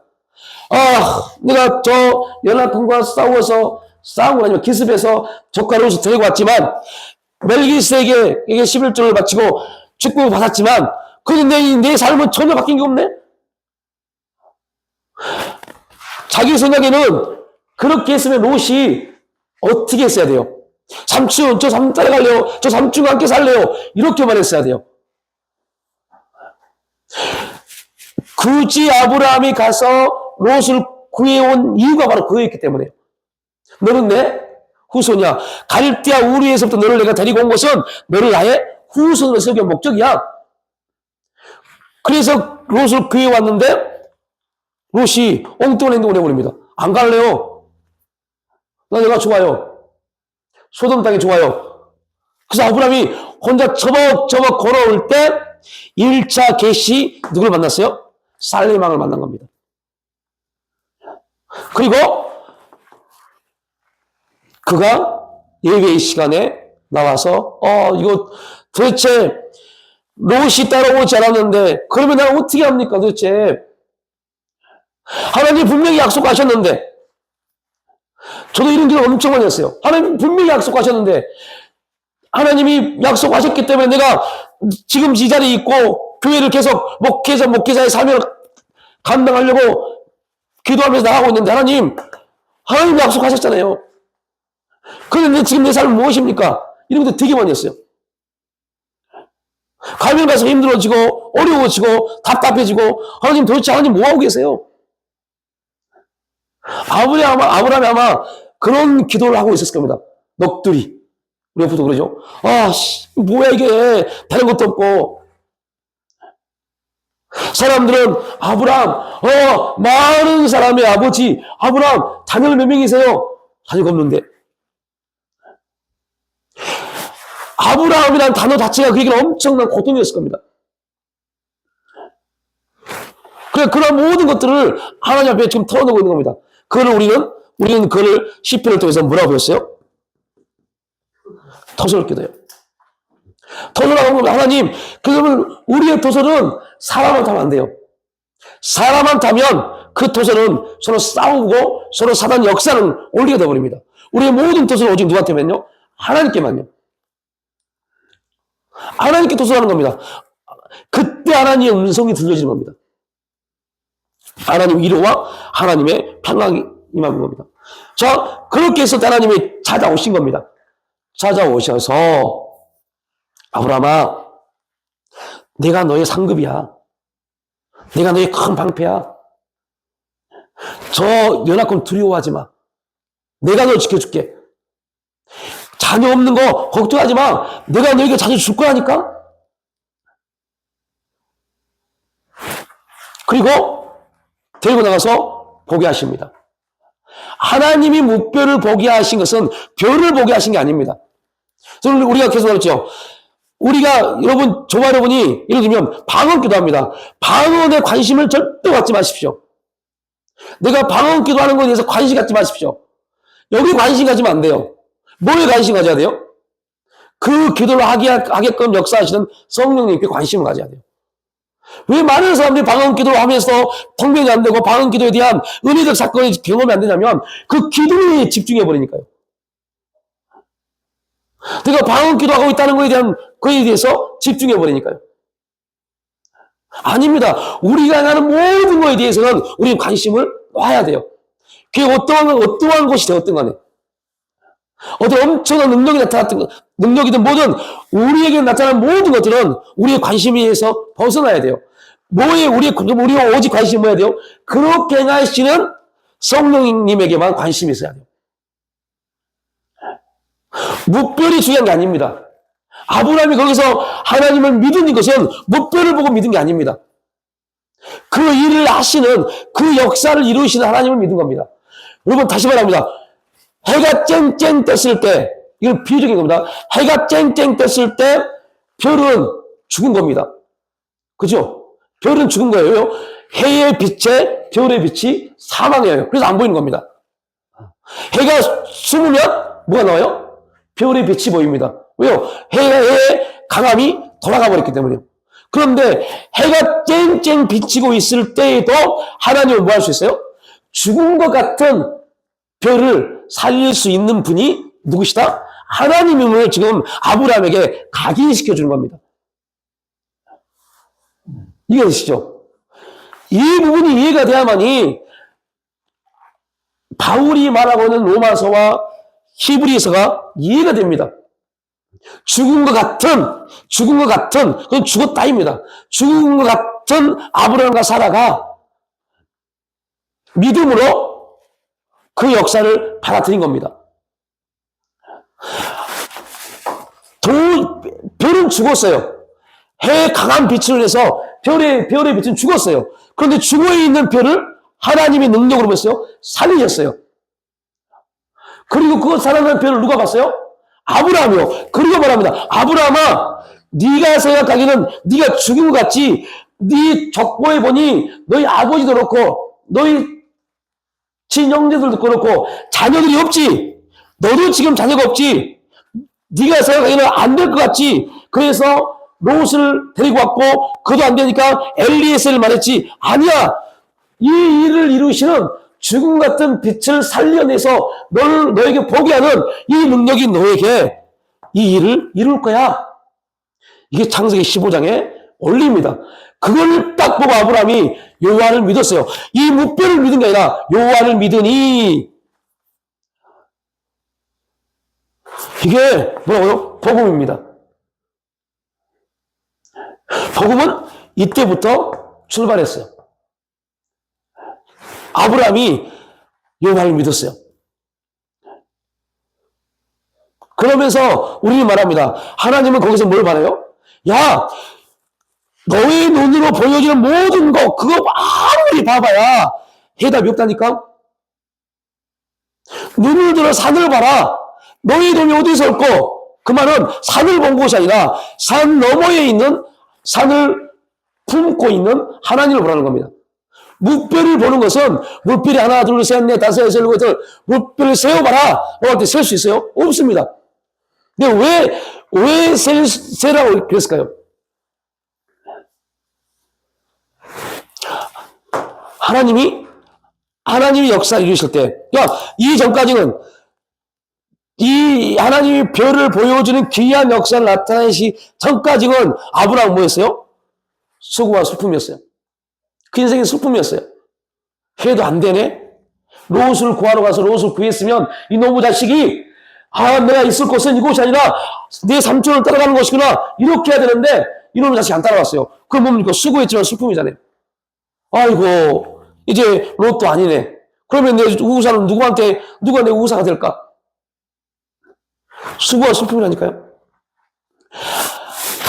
내가 저 연합군과 싸운 거 아니면 기습해서 젓가락으로 데리고 왔지만, 멜기세에게 11조를 바치고 축복을 받았지만, 그런데 내 삶은 전혀 바뀐 게 없네? 자기 생각에는 그렇게 했으면 롯이 어떻게 했어야 돼요? 삼촌, 저 삼촌 따라갈래요? 저 삼촌과 함께 살래요? 이렇게 말했어야 돼요. 굳이 아브라함이 가서 롯을 구해온 이유가 바로 그거였기 때문에. 너는 내 후손이야. 갈대아 우르에서부터 너를 내가 데리고 온 것은 너를 나의 후손으로 세우기 위한 목적이야. 그래서 롯을 구해왔는데 롯이 엉뚱한 행동을 해버립니다. 안 갈래요. 내가 좋아요. 소돔 땅이 좋아요. 그래서 아브라함이 혼자 저벅저벅 걸어올 때 1차 계시 누구를 만났어요? 살레망을 만난 겁니다. 그리고 그가 예배의 시간에 나와서 이거 도대체 롯이 따라오지 않았는데 그러면 내가 어떻게 합니까 도대체? 하나님 분명히 약속하셨는데, 저도 이런 길 엄청 많이 했어요. 하나님 분명히 약속하셨는데, 하나님이 약속하셨기 때문에 내가 지금 이 자리에 있고 교회를 계속 목회자의 삶을 감당하려고 기도하면서 나가고 있는데, 하나님 약속하셨잖아요. 그런데 지금 내 삶은 무엇입니까? 이런 것도 되게 많이 했어요. 가면 가서 힘들어지고 어려워지고 답답해지고 하나님 도대체 하나님 뭐 하고 계세요? 아브라함이 아마 그런 기도를 하고 있었을 겁니다. 넋두리. 우리 옆에도 그러죠. 뭐야 이게 다른 것도 없고. 사람들은 아브라함, 많은 사람의 아버지 아브라함 자녀가 몇 명이세요? 자녀가 없는데. 아브라함이라는 단어 자체가 그에게는 엄청난 고통이었을 겁니다. 그래, 그런 모든 것들을 하나님 앞에 지금 털어놓고 있는 겁니다. 그걸 우리는 그걸 시편을 통해서 뭐라고 배웠어요? 토설 기도예요. 토설하고 겁니다. 하나님, 그러면 우리의 토설은 사람한테 하면 안 돼요. 사람한테 하면 그 토설은 서로 싸우고 서로 사단 역사는 올리게 되어버립니다. 우리의 모든 토설은 오직 누구한테만요? 하나님께만요. 하나님께 토설하는 겁니다. 그때 하나님의 음성이 들려지는 겁니다. 하나님의 위로와 하나님의 평강이 임하는 겁니다. 자, 그렇게 해서 하나님이 찾아오신 겁니다. 찾아오셔서 아브라함아, 내가 너의 상급이야. 내가 너의 큰 방패야. 저 연합군 두려워하지 마. 내가 너 지켜줄게. 자녀 없는 거 걱정하지 마. 내가 너에게 자녀 줄 거라니까. 그리고 데리고 나가서 보게 하십니다. 하나님이 목별을 보게 하신 것은 별을 보게 하신 게 아닙니다. 저는 우리가 계속 그랬죠. 우리가 저와 여러분이 예를 들면 방언기도 합니다. 방언에 관심을 절대 갖지 마십시오. 내가 방언기도 하는 것에 대해서 관심 갖지 마십시오. 여기 관심 가지면 안 돼요. 뭐에 관심 가져야 돼요? 그 기도를 하게끔 역사하시는 성령님께 관심을 가져야 돼요. 왜 많은 사람들이 방언기도를 하면서 통변이 안 되고 방언기도에 대한 은혜적 사건이 경험이 안 되냐면 그 기도에 집중해 버리니까요. 내가 방언기도하고 있다는 거에 대해서 집중해 버리니까요. 아닙니다. 우리가 하는 모든 것에 대해서는 우리는 관심을 놔야 돼요. 그게 어떠한 것이 되었든 간에. 어떤 엄청난 능력이 나타났던 것, 능력이든 뭐든 우리에게 나타나는 모든 것들은 우리의 관심에서 벗어나야 돼요. 우리가 오직 관심이 뭐야 돼요? 그렇게 행하시는 성령님에게만 관심이 있어야 돼요. 목별이 중요한 게 아닙니다. 아브라함이 거기서 하나님을 믿은 것은 목별을 보고 믿은 게 아닙니다. 그 일을 하시는, 그 역사를 이루시는 하나님을 믿은 겁니다. 여러분, 다시 말합니다. 해가 쨍쨍 떴을 때, 이건 비유적인 겁니다. 해가 쨍쨍 떴을 때, 별은 죽은 겁니다. 그죠? 별은 죽은 거예요. 왜요? 해의 빛에 별의 빛이 사망해요. 그래서 안 보이는 겁니다. 해가 숨으면 뭐가 나와요? 별의 빛이 보입니다. 왜요? 해의 강함이 돌아가 버렸기 때문에요. 그런데 해가 쨍쨍 비치고 있을 때에도 하나님은 뭐 할 수 있어요? 죽은 것 같은 별을 살릴 수 있는 분이 누구시다? 하나님임을 지금 아브라함에게 각인시켜 주는 겁니다. 이해되시죠? 이 부분이 이해가 돼야만이 바울이 말하고 있는 로마서와 히브리서가 이해가 됩니다. 죽은 것 같은, 그건 죽었다입니다. 죽은 것 같은 아브라함과 사라가 믿음으로 그 역사를 받아들인 겁니다. 별은 죽었어요. 해의 강한 빛을 내서 별의 빛은 죽었어요. 그런데 죽어있는 별을 하나님의 능력으로 봤어요. 살리셨어요. 그리고 그거 살아나는 별을 누가 봤어요? 아브라함이요. 그리고 말합니다. 아브라함아, 네가 생각하기는 네가 죽은 것 같지. 네 족보에 보니 너희 아버지도 그렇고 너희 친형제들도 그렇고 자녀들이 없지. 너도 지금 자녀가 없지. 네가 생각하기는 안 될 것 같지. 그래서 롯을 데리고 왔고 그도 안 되니까 엘리에셀을 말했지. 아니야. 이 일을 이루시는 죽음 같은 빛을 살려내서 너에게 보게 하는 이 능력이 너에게 이 일을 이룰 거야. 이게 창세기 15장에 올립니다. 그걸 딱 보고 아브라함이 여호와를 믿었어요. 이 목별을 믿은 게 아니라 여호와를 믿으니. 이게 뭐라고요? 복음입니다. 복음은 이때부터 출발했어요. 아브라함이 여호와를 믿었어요. 그러면서 우리는 말합니다. 하나님은 거기서 뭘 바라요? 야, 너의 눈으로 보여지는 모든 거, 그거 아무리 봐봐야 해답이 없다니까? 눈을 들어 산을 봐라. 너의 돈이 어디서 올고? 그 말은 산을 본 곳이 아니라 산 너머에 있는, 산을 품고 있는 하나님을 보라는 겁니다. 물별을 보는 것은 물별이 하나, 둘, 셋, 넷, 다섯, 여섯, 일곱, 여덟, 물별을 세어봐라. 할 때 셀 수 있어요? 없습니다. 근데 왜 세라고 그랬을까요? 하나님이 역사를 이루실 때, 이전까지는 이 하나님이 별을 보여주는 귀한 역사를 나타내시 전까지는 아브라함은 뭐였어요? 수고와 슬픔이었어요. 그 인생의 슬픔이었어요. 해도 안 되네? 롯을 구하러 가서 롯을 구했으면 이 노부 자식이 내가 있을 곳은 이곳이 아니라 내 삼촌을 따라가는 것이구나 이렇게 해야 되는데 이놈의 자식이 안 따라갔어요. 그럼 뭡니까? 수고했지만 슬픔이잖아요. 아이고 이제 롯도 아니네. 그러면 내 우사는 누가 내 우사가 될까? 수고와 슬픔이라니까요.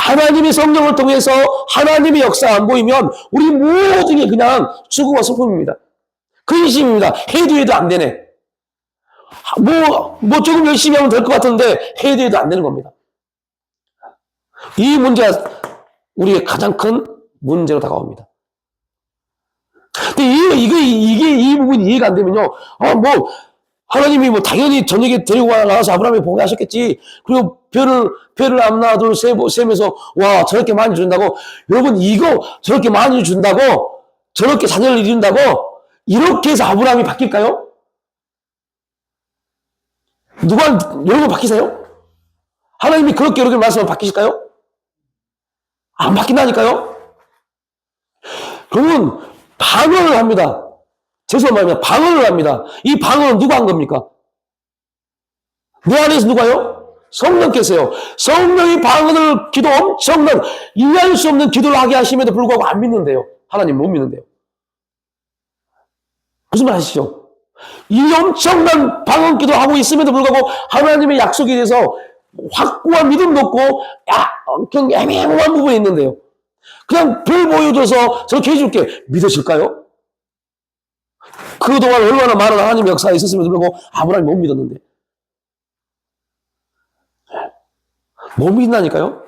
하나님의 성령을 통해서 하나님의 역사가 안 보이면 우리 모든 게 그냥 수고와 슬픔입니다. 근심입니다. 해도 안 되네. 조금 열심히 하면 될 것 같은데 해도 안 되는 겁니다. 이 문제가 우리의 가장 큰 문제로 다가옵니다. 근데 이 부분이 이해가 안 되면요. 하나님이 당연히 저녁에 데리고 나가서 아브라함이 보게 하셨겠지. 그리고 별을 하나, 둘, 세면서, 와, 저렇게 많이 준다고. 여러분, 이거 저렇게 많이 준다고, 저렇게 자녀를 이룬다고, 이렇게 해서 아브라함이 바뀔까요? 여러분 바뀌세요? 하나님이 그렇게 말씀하면 바뀌실까요? 안 바뀐다니까요? 그러면 방언을 합니다. 죄송합니다. 방언을 합니다. 이 방언은 누가 한 겁니까? 내 안에서 누가요? 성령께서요. 성령이 방언을 엄청난 이해할 수 없는 기도를 하게 하심에도 불구하고 안 믿는데요. 하나님 못 믿는데요. 무슨 말 하시죠? 이 엄청난 방언 기도를 하고 있음에도 불구하고 하나님의 약속에 대해서 확고한 믿음도 없고 그냥 애매모호한 부분이 있는데요. 그냥 별 보여줘서 저렇게 해줄게. 믿으실까요? 그동안 얼마나 많은 하나님의 역사가 있었음에도 불구하고 아브라함이 못 믿었는데. 못 믿는다니까요?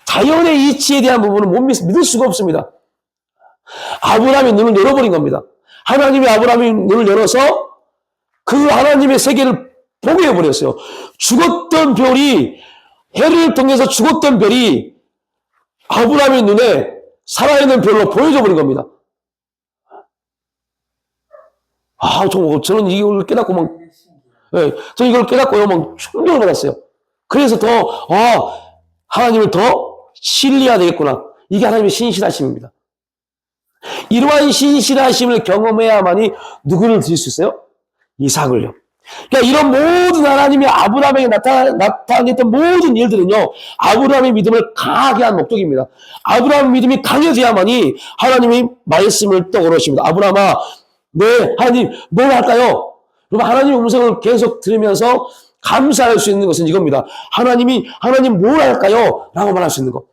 자연의 이치에 대한 부분은 믿을 수가 없습니다. 아브라함이 눈을 열어버린 겁니다. 하나님이 아브라함의 눈을 열어서 그 하나님의 세계를 보게 해버렸어요. 죽었던 별이, 해를 통해서 죽었던 별이 아브라함의 눈에 살아있는 별로 보여져 버린 겁니다. 저는 이걸 깨닫고 저는 이걸 깨닫고요, 충격을 받았어요. 그래서 하나님을 더 신뢰해야 되겠구나. 이게 하나님의 신실하심입니다. 이러한 신실하심을 경험해야만이 누구를 드릴 수 있어요? 이삭을요. 그러니까 이런 모든 하나님이 아브라함에게 나타냈던 모든 일들은요, 아브라함의 믿음을 강하게 한 목적입니다. 아브라함의 믿음이 강해져야만이 하나님의 말씀을 떠오르십니다. 아브라함아, 하나님, 뭘 할까요? 여러분, 하나님의 음성을 계속 들으면서 감사할 수 있는 것은 이겁니다. 하나님 뭘 할까요? 라고 말할 수 있는 것.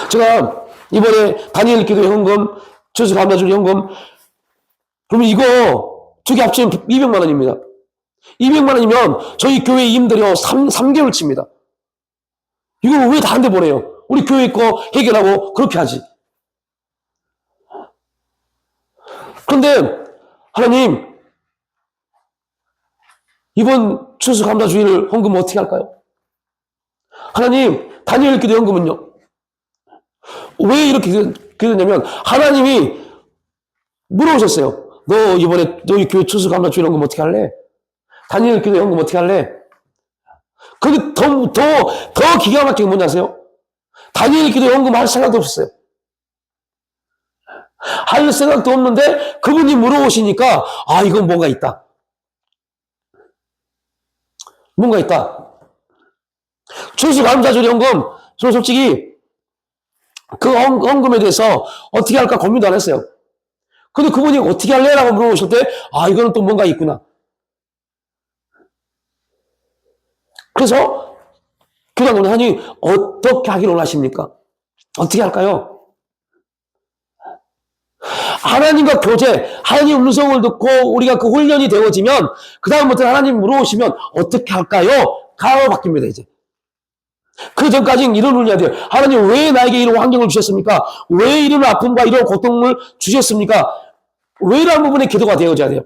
제가 이번에 다니엘 기도 현금, 추수 감사줄 현금, 그러면 이거 두 개 합치면 200만 원입니다. 200만 원이면 저희 교회 임들여 3개월 칩니다. 이거 왜 다른데 보내요? 우리 교회 거 해결하고 그렇게 하지. 그런데 하나님, 이번 추수 감사주일 헌금 어떻게 할까요? 하나님, 다니엘 기도 헌금은요? 왜 이렇게 그러냐면 하나님이 물어보셨어요. 너 이번에 너희 교회 추수 감사주일 헌금 어떻게 할래? 다니엘 기도 헌금 어떻게 할래? 근데 더 기가 막히게 뭔지 아세요? 다니엘 기도 헌금 할 생각도 없었어요. 할 생각도 없는데 그분이 물어보시니까 이건 뭔가 있다. 뭔가 있다. 추수 감사주일 헌금, 저는 솔직히 그 헌금에 대해서 어떻게 할까 고민도 안 했어요. 근데 그분이 어떻게 할래? 라고 물어보실 때, 이거는 또 뭔가 있구나. 그래서, 교단으로 하나님, 어떻게 하기를 원하십니까? 어떻게 할까요? 하나님과 교제, 하나님 음성을 듣고 우리가 그 훈련이 되어지면, 그다음부터 하나님 물어보시면, 어떻게 할까요? 가로 바뀝니다, 이제. 그 전까지는 이런 훈련이 돼요. 하나님, 왜 나에게 이런 환경을 주셨습니까? 왜 이런 아픔과 이런 고통을 주셨습니까? 왜 이런 부분에 기도가 되어져야 돼요?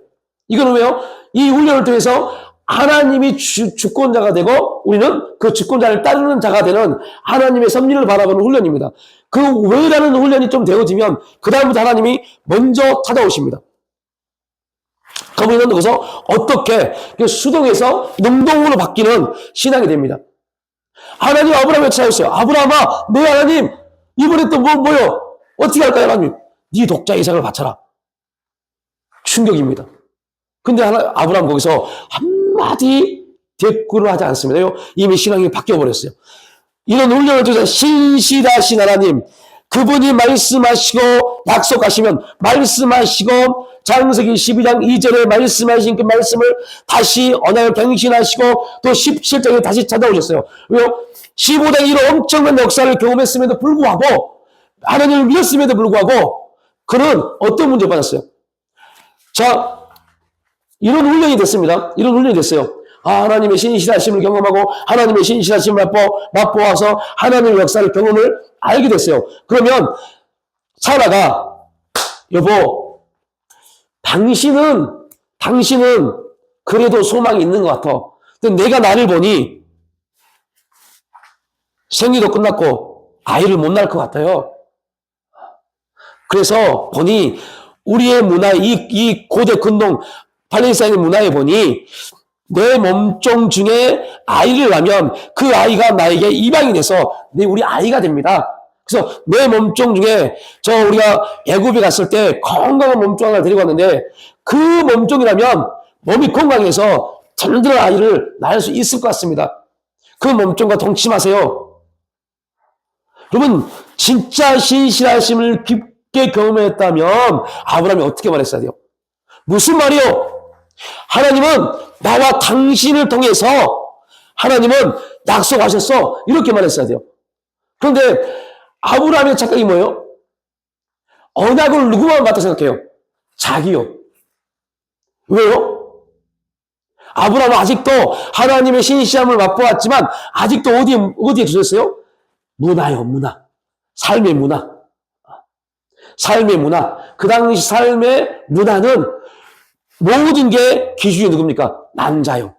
이거는 왜요? 이 훈련을 통해서 하나님이 주권자가 되고 우리는 그 주권자를 따르는 자가 되는 하나님의 섭리를 바라보는 훈련입니다. 그 왜라는 훈련이 좀 되어지면 그 다음부터 하나님이 먼저 찾아오십니다. 그럼 우리는 거기서 어떻게 수동에서 능동으로 바뀌는 신앙이 됩니다. 하나님 아브라함을 찾아오셨어요. 아브라함아, 네 하나님, 이번에 또 뭐요? 어떻게 할까요, 하나님? 네 독자 이삭을 바쳐라. 충격입니다. 근데 아브라함 거기서 한마디 대꾸를 하지 않습니다. 이미 신앙이 바뀌어버렸어요. 이런 훈련을 통해서 신실하신 하나님, 그분이 말씀하시고 약속하시면 말씀하시고 창세기 12장 2절에 말씀하신 그 말씀을 다시 언약을 갱신하시고 또 17장에 다시 찾아오셨어요. 왜요? 15장에 이런 엄청난 역사를 경험했음에도 불구하고 하나님을 믿었음에도 불구하고 그는 어떤 문제를 받았어요? 자, 이런 훈련이 됐습니다. 이런 훈련이 됐어요. 하나님의 신실하심을 경험하고 하나님의 신실하심을 맛보아서 하나님의 역사를 경험을 알게 됐어요. 그러면 사라가 여보, 당신은 그래도 소망이 있는 것 같아. 근데 내가 나를 보니 생리도 끝났고 아이를 못 낳을 것 같아요. 그래서 보니 우리의 문화, 이 고대 근동 팔레스타인의 문화에 보니 내 몸종 중에 아이를 낳으면 그 아이가 나에게 이방이 돼서 우리 아이가 됩니다. 그래서 내 몸종 중에 우리가 애굽에 갔을 때 건강한 몸종 하나 데리고 왔는데 그 몸종이라면 몸이 건강해서 든든한 아이를 낳을 수 있을 것 같습니다. 그 몸종과 동침하세요. 여러분 진짜 신실하심을 깊게 경험했다면 아브라함이 어떻게 말했어야 돼요? 무슨 말이요? 하나님은 나와 당신을 통해서 하나님은 약속하셨어. 이렇게 말했어야 돼요. 그런데 아브라함의 착각이 뭐예요? 언약을 누구만 받다 생각해요? 자기요. 왜요? 아브라함은 아직도 하나님의 신실함을 맛보았지만 아직도 어디에 두셨어요? 문화요, 문화. 삶의 문화. 삶의 문화. 그 당시 삶의 문화는 모든 게 기준이 누굽니까? 남자요.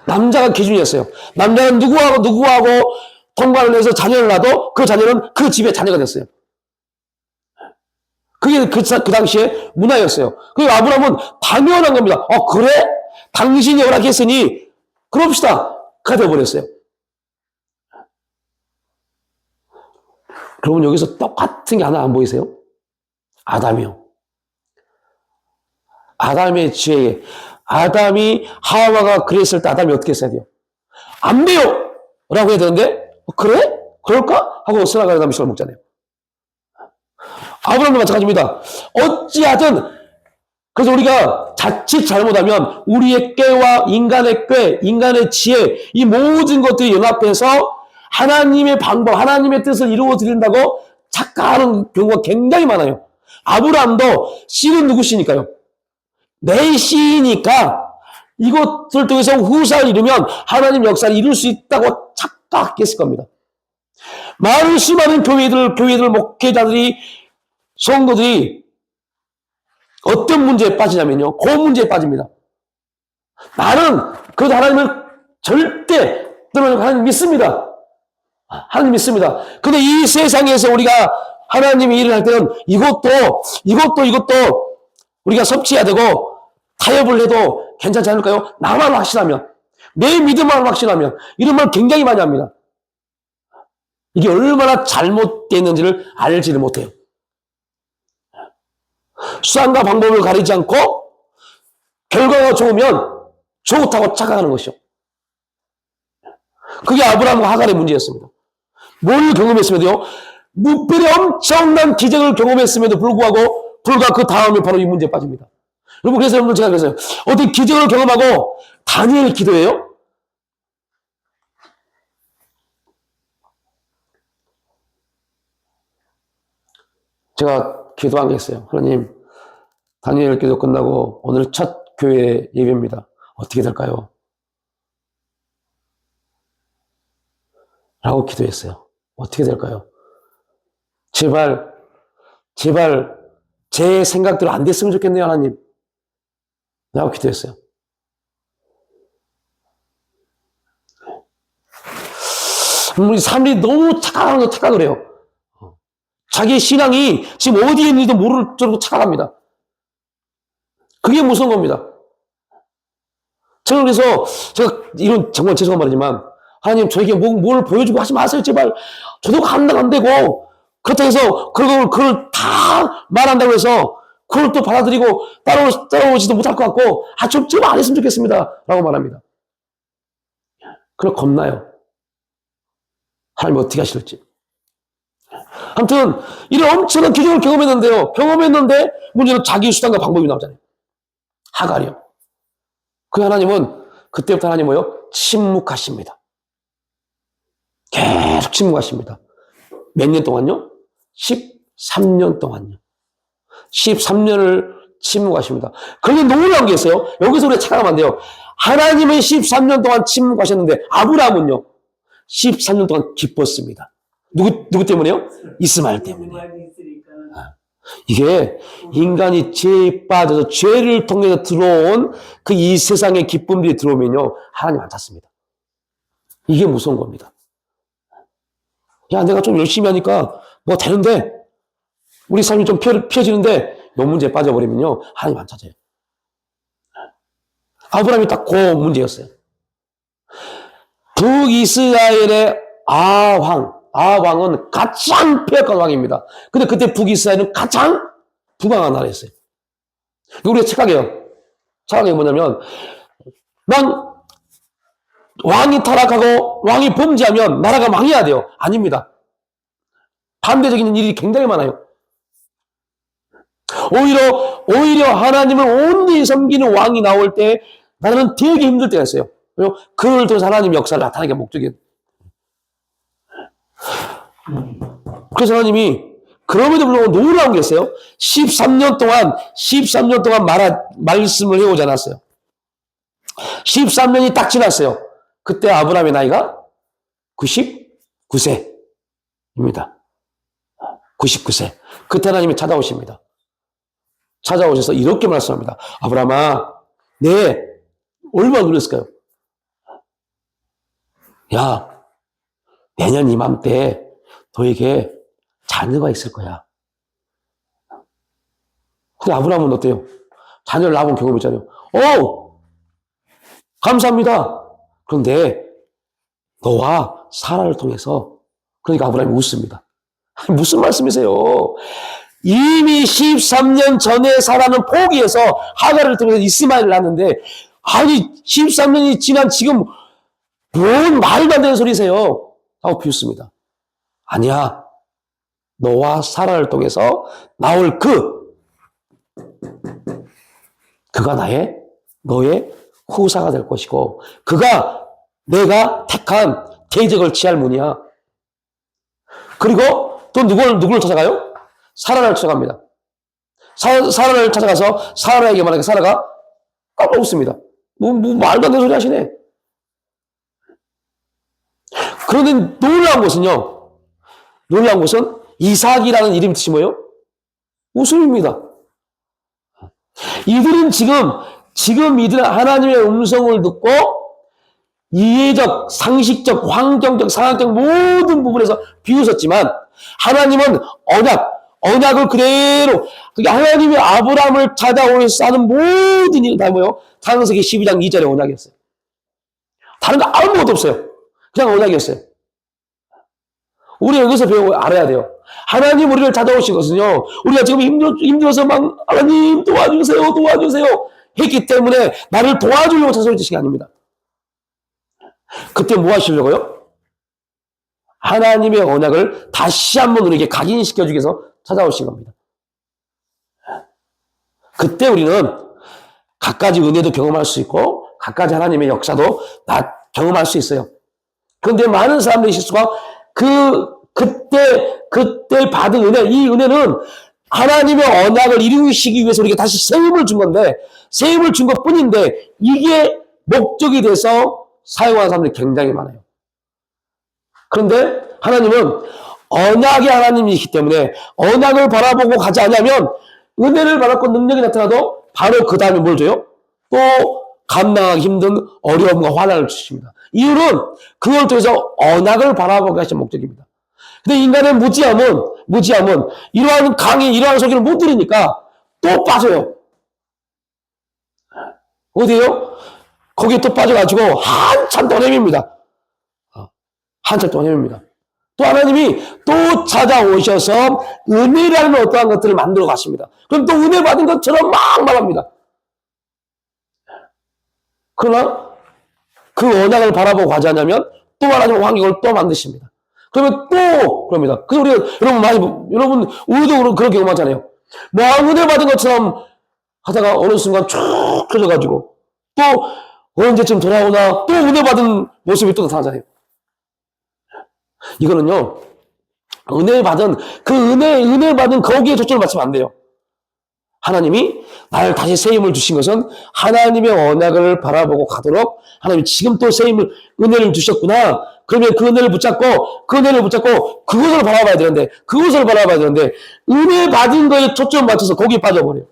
남자가 기준이었어요. 남자는 누구하고 통과를 해서 자녀를 낳아도 그 자녀는 그 집의 자녀가 됐어요. 그게 그 당시에 문화였어요. 그리고 아브라함은 당연한 겁니다. 그래? 당신이 허락했으니 그럽시다. 가 되어버렸어요. 그러면 여기서 똑같은 게 하나 안 보이세요? 아담이요. 아담의 죄에 아담이 하와가 그랬을 때 아담이 어떻게 했어야 돼요? 안 돼요! 라고 해야 되는데 그래? 그럴까? 하고 선악과를 아담이 술 먹잖아요. 아브라함도 마찬가지입니다. 어찌하든 그래서 우리가 자칫 잘못하면 우리의 꾀와 인간의 꾀, 인간의 지혜 이 모든 것들이 연합해서 하나님의 방법, 하나님의 뜻을 이루어 드린다고 착각하는 경우가 굉장히 많아요. 아브라함도 씨는 누구시니까요? 내 씨니까 이것을 통해서 후사를 이루면 하나님 역사를 이룰 수 있다고 착각했을 겁니다. 수많은 교회들, 목회자들이, 성도들이 어떤 문제에 빠지냐면요. 그 문제에 빠집니다. 나는 그래도 하나님을 절대 떠나지 하나님 믿습니다. 하나님 믿습니다. 근데 이 세상에서 우리가 하나님의 일을 할 때는 이것도 우리가 섭취해야 되고 타협을 해도 괜찮지 않을까요? 나만 확신하면, 내 믿음만 확신하면 이런 말 굉장히 많이 합니다. 이게 얼마나 잘못됐는지를 알지를 못해요. 수단과 방법을 가리지 않고 결과가 좋으면 좋다고 착각하는 것이요. 그게 아브라함과 하갈의 문제였습니다. 뭘 경험했음에도요, 무별의 엄청난 기적을 경험했음에도 불구하고, 그 다음에 바로 이 문제에 빠집니다. 여러분, 그래서 여러분 제가 그랬어요. 어떤 기적을 경험하고, 다니엘 기도해요? 제가 기도한 게 있어요. 하나님, 다니엘 기도 끝나고 오늘 첫 교회 예배입니다. 어떻게 될까요? 라고 기도했어요. 어떻게 될까요? 제발 제 생각대로 안 됐으면 좋겠네요, 하나님. 라고 기도했어요. 우리 사람들이 너무 착각을 해요. 자기 신앙이 지금 어디에 있는지도 모를 정도로 착각합니다. 그게 무서운 겁니다. 저는 그래서 제가 이런 정말 죄송한 말이지만 하나님 저에게 뭘 보여주고 하지 마세요, 제발. 저도 감당 안 되고 그렇다고 해서 그걸 다 말한다고 해서 그걸 또 받아들이고 따라오지도 못할 것 같고 좀 제발 안 했으면 좋겠습니다 라고 말합니다. 그걸 겁나요. 하나님 어떻게 하실지. 아무튼 이런 엄청난 기적을 경험했는데 문제는 자기 수단과 방법이 나오잖아요. 하갈이요. 그 하나님은 그때부터 하나님 뭐요? 침묵하십니다. 계속 침묵하십니다. 몇 년 동안요? 13년 동안요. 13년을 침묵하십니다. 그런데 놀라운 게 있어요. 여기서 우리가 착각하면 안 돼요. 하나님은 13년 동안 침묵하셨는데 아브라함은요 13년 동안 기뻤습니다. 누구 때문에요? 이스마엘 때문에. 이게 인간이 죄에 빠져서 죄를 통해서 들어온 그 이 세상의 기쁨들이 들어오면요 하나님 안 찾습니다. 이게 무서운 겁니다. 야, 내가 좀 열심히 하니까 뭐 되는데 우리 삶이 좀 펴지는데 이 문제에 빠져버리면요 하나님 안 찾아요. 아브라함이 딱 그 문제였어요. 북이스라엘의 아왕은 가장 폐역한 왕입니다. 근데 그때 북이스라엘은 가장 부강한 나라였어요. 우리가 착각해요. 착각이 뭐냐면 왕이 타락하고 왕이 범죄하면 나라가 망해야 돼요. 아닙니다. 반대적인 일이 굉장히 많아요. 오히려 하나님을 온전히 섬기는 왕이 나올 때 나라는 되게 힘들 때가 있어요. 그걸 통해서 하나님의 역사를 나타내는 게 목적이에요. 그래서 하나님이 그럼에도 불구하고 놀라운 게 있어요. 13년 동안 말씀을 해오지 않았어요. 13년이 딱 지났어요. 그때 아브라함의 나이가 99세입니다. 99세. 그때 하나님이 찾아오십니다. 찾아오셔서 이렇게 말씀합니다. 아브라함아, 얼마나 놀랐을까요? 야, 내년 이맘때 너에게 자녀가 있을 거야. 근데 아브라함은 어때요? 자녀를 낳아본 경험이 있잖아요. 감사합니다. 그런데 너와 사라를 통해서, 그러니까 아브라함이 웃습니다. 무슨 말씀이세요? 이미 13년 전에 사라는 포기해서 하갈을 통해서 이스마엘을 낳았는데, 아니 13년이 지난 지금 뭔 말도 안 되는 소리세요? 하고 비웃습니다. 아니야. 너와 사라를 통해서 나올 그가 너의 후사가 될 것이고, 그가 내가 택한 대적을 취할 문이야. 그리고 또 누구를 찾아가요? 사라를 찾아갑니다. 사라를 찾아가서 사라에게 말하니까 사라가 깜짝 웃습니다. 말도 안 되는 소리 하시네. 그런데 놀라운 것은 이삭이라는 이름 뜻이 뭐예요? 웃음입니다. 이들은 지금 이들은 하나님의 음성을 듣고 이해적, 상식적, 환경적, 상황적 모든 부분에서 비웃었지만 하나님은 언약을 그대로, 하나님이 아브라함을 찾아오셔서 하는 모든 일은 다 뭐예요? 창세기 12장 2절의 언약이었어요. 다른 거 아무것도 없어요. 그냥 언약이었어요. 우리 여기서 알아야 돼요. 하나님 우리를 찾아오신 것은요, 우리가 지금 힘들어서 막 하나님 도와주세요 했기 때문에 나를 도와주려고 찾아오신 게 아닙니다. 그때 뭐 하시려고요? 하나님의 언약을 다시 한번 우리에게 각인시켜주기 위해서 찾아오신 겁니다. 그때 우리는 갖가지 은혜도 경험할 수 있고 갖가지 하나님의 역사도 다 경험할 수 있어요. 그런데 많은 사람들의 실수가 그때 받은 은혜, 이 은혜는 하나님의 언약을 이루시기 위해서 우리에게 다시 세움을 준 건데, 세움을 준 것 뿐인데, 이게 목적이 돼서 사용하는 사람들이 굉장히 많아요. 그런데 하나님은 언약의 하나님이시기 때문에 언약을 바라보고 가지 않으면 은혜를 받았고 능력이 나타나도 바로 그 다음에 뭘 줘요? 또 감당하기 힘든 어려움과 환난을 주십니다. 이유는 그걸 통해서 언약을 바라보게 하신 목적입니다. 근데 인간의 무지함은 이러한 이러한 소리를 못 들으니까 또 빠져요. 어디에요? 거기에 또 빠져가지고 한참 동안 헤맵니다. 한참 동안 헤맵니다. 또 하나님이 또 찾아오셔서 은혜라는 어떠한 것들을 만들어 가십니다. 그럼 또 은혜 받은 것처럼 막 말합니다. 그러나 그 언약을 바라보고 가지 않으면 또 하나님의 환경을 또 만드십니다. 그러면 또 그럽니다. 그래서 우리가 여러분 우리도 그런 경험하잖아요. 막 은혜 받은 것처럼 하다가 어느 순간 쭉 펴져가지고 또 언제쯤 돌아오나 또 은혜 받은 모습이 또 나타나잖아요. 이거는요, 은혜 받은 거기에 초점을 맞추면 안 돼요. 하나님이 나를 다시 세임을 주신 것은 하나님의 언약을 바라보고 가도록 하나님이 지금 또 은혜를 주셨구나. 그러면 그 은혜를 붙잡고 그것을 바라봐야 되는데 은혜 받은 거에 초점을 맞춰서 거기에 빠져버려요.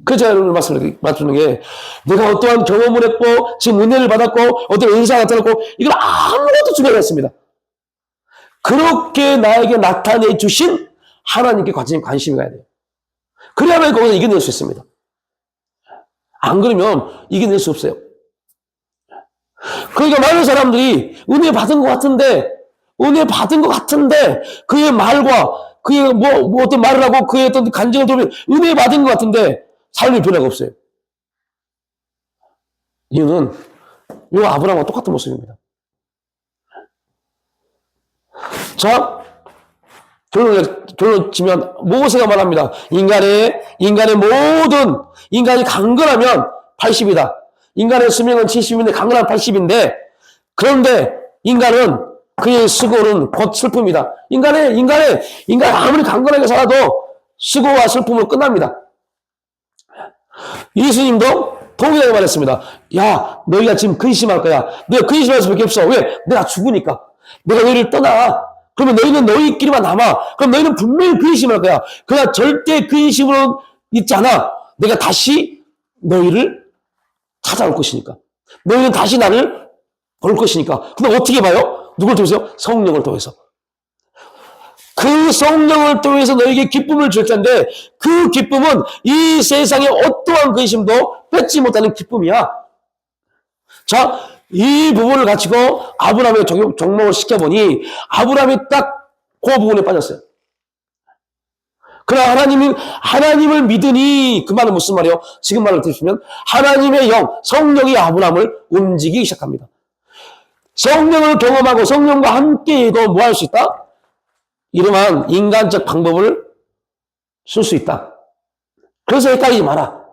그래서 제가 여러분을 말씀드리는 게 내가 어떠한 경험을 했고 지금 은혜를 받았고 어떤 은사가 나타났고 이걸 아무것도 중요하지 않습니다. 그렇게 나에게 나타내 주신 하나님께 관심이 가야 돼요. 그래야만 거기서 이겨낼 수 있습니다. 안 그러면 이겨낼 수 없어요. 그러니까 많은 사람들이 은혜 받은 것 같은데 그의 말과 그의 어떤 말을 하고 그의 어떤 간증을 들으면 은혜 받은 것 같은데 삶의 변화가 없어요. 이유는 이 아브라함과 똑같은 모습입니다. 자, 결론을 지면 모세가 말합니다. 인간이 강건하면 80이다. 인간의 수명은 70인데 강건한 80인데 그런데 인간은 그의 수고는 곧 슬픔이다. 인간 아무리 강건하게 살아도 수고와 슬픔으로 끝납니다. 예수님도 동일하게 말했습니다. 야, 너희가 지금 근심할 거야. 너희가 근심할 수밖에 없어. 왜? 내가 죽으니까. 내가 너희를 떠나. 그러면 너희는 너희끼리만 남아. 그럼 너희는 분명히 근심할 거야. 그러나 절대 근심으로 있지 않아. 내가 다시 너희를 찾아올 것이니까. 너희는 다시 나를 볼 것이니까. 근데 어떻게 봐요? 누굴 통해서요? 성령을 통해서. 그 성령을 통해서 너에게 기쁨을 줄 텐데 그 기쁨은 이 세상의 어떠한 근심도 뺏지 못하는 기쁨이야. 자, 이 부분을 가지고 아브라함의 종목을 시켜보니 아브라함이 딱 그 부분에 빠졌어요. 그러나 하나님을 믿으니 그 말은 무슨 말이에요? 지금 말을 들으시면 하나님의 성령이 아브라함을 움직이기 시작합니다. 성령을 경험하고 성령과 함께 해도 뭐 할 수 있다? 이러한 인간적 방법을 쓸 수 있다. 그래서 헷갈리지 마라.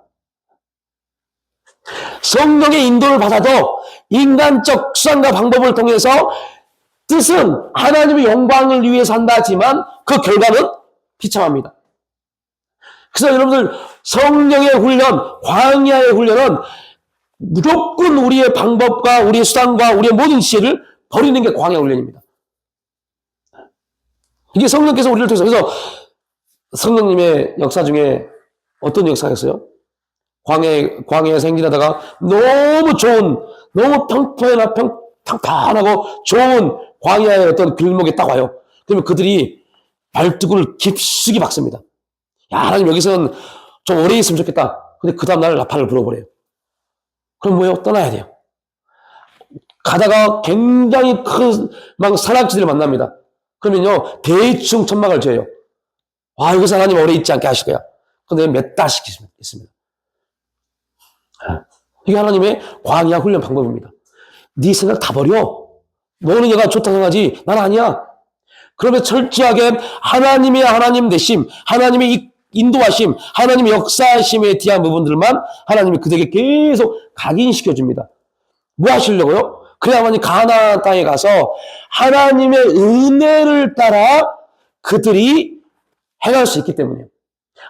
성령의 인도를 받아도 인간적 수단과 방법을 통해서 뜻은 하나님의 영광을 위해서 한다 하지만 그 결과는 비참합니다. 그래서 여러분들 성령의 훈련, 광야의 훈련은 무조건 우리의 방법과 우리의 수단과 우리의 모든 지혜를 버리는 게 광야 훈련입니다. 이게 성령께서 우리를 통해서 그래서 성령님의 역사 중에 어떤 역사였어요? 광야에 생기다가 너무 평탄하고 좋은 광야의 어떤 길목에 딱 와요. 그러면 그들이 발두구를 깊숙이 박습니다. 야, 하나님 여기서는 좀 오래 있으면 좋겠다. 근데 그 다음날 나팔을 불어버려요. 그럼 뭐예요? 떠나야 돼요. 가다가 굉장히 큰 산악지대를 만납니다. 그러면요, 대충 천막을 지어요. 와, 여기서 하나님 오래 있지 않게 하실 거야. 근데 몇 달씩 있습니다. 이게 하나님의 광야 훈련 방법입니다. 네 생각 다 버려. 노는 애가 좋다고 생각하지 난 아니야. 그러면 철저하게 하나님의 하나님 되심, 하나님의 인도하심, 하나님의 역사하심에 대한 부분들만 하나님이 그들에게 계속 각인시켜줍니다. 뭐 하시려고요? 그래야만이 가나안 땅에 가서 하나님의 은혜를 따라 그들이 행할 수 있기 때문이에요.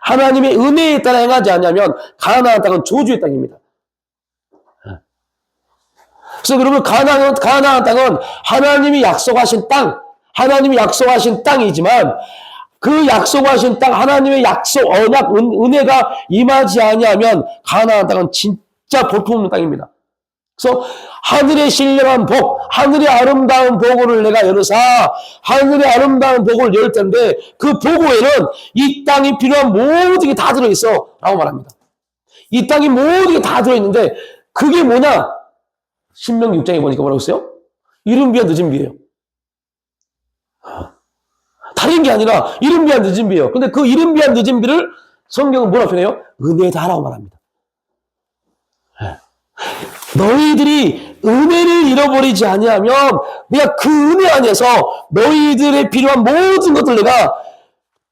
하나님의 은혜에 따라 행하지 않냐면 가나안 땅은 저주의 땅입니다. 그래서 그러면 가나안 땅은 하나님이 약속하신 땅, 하나님이 약속하신 땅이지만 그 약속하신 땅, 하나님의 약속, 언약, 은혜가 임하지 아니하면 가나안 땅은 진짜 볼품없는 땅입니다. 그래서 하늘의 신령한 복, 하늘의 아름다운 보고를 내가 열으사 하늘의 아름다운 복을 열 텐데 그 보고에는 이 땅이 필요한 모든 게 다 들어있어 라고 말합니다. 이 땅이 모든 게 다 들어있는데 그게 뭐냐? 신명기 6장에 보니까 뭐라고 했어요? 이른 비와 늦은 비예요. 다른 게 아니라 이른 비와 늦은 비예요. 근데 그 이른 비와 늦은 비를 성경은 뭐라 표현해요? 은혜다라고 말합니다. 너희들이 은혜를 잃어버리지 아니하면 내가 그 은혜 안에서 너희들의 필요한 모든 것들 내가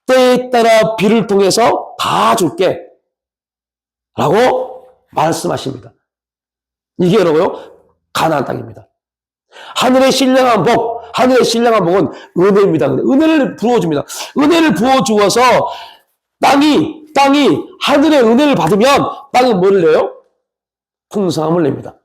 때에 따라 비를 통해서 다 줄게 라고 말씀하십니다. 이게 여러분요 가나안 땅입니다. 하늘의 신령한 복, 하늘의 신령한 복은 은혜입니다. 은혜를 부어줍니다. 은혜를 부어주어서 땅이 하늘의 은혜를 받으면 땅은 뭐를 내요? 풍성함을 냅니다.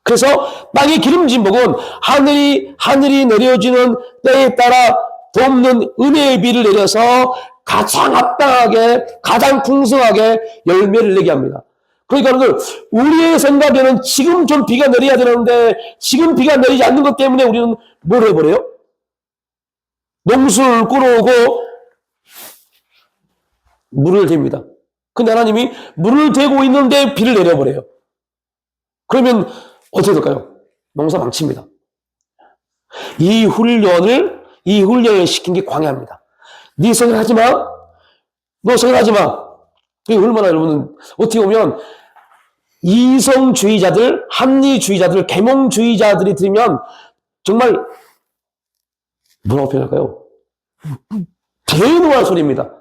그래서 땅의 기름진 복은 하늘이 내려주는 때에 따라 돕는 은혜의 비를 내려서 가장 합당하게, 가장 풍성하게 열매를 내게 합니다. 그러니까 우리의 생각에는 지금 좀 비가 내려야 되는데 지금 비가 내리지 않는 것 때문에 우리는 뭘 해버려요? 농수를 끌어오고 물을 댑니다. 근데 하나님이 물을 대고 있는데 비를 내려버려요. 그러면 어떻게 될까요? 농사 망칩니다. 이 훈련을 시킨 게 광야입니다. 네 생각하지 마. 너 생각하지 마. 이게 얼마나 여러분은 어떻게 보면 이성주의자들, 합리주의자들, 계몽주의자들이 들으면 정말 뭐라고 표현할까요? 대노할 소리입니다.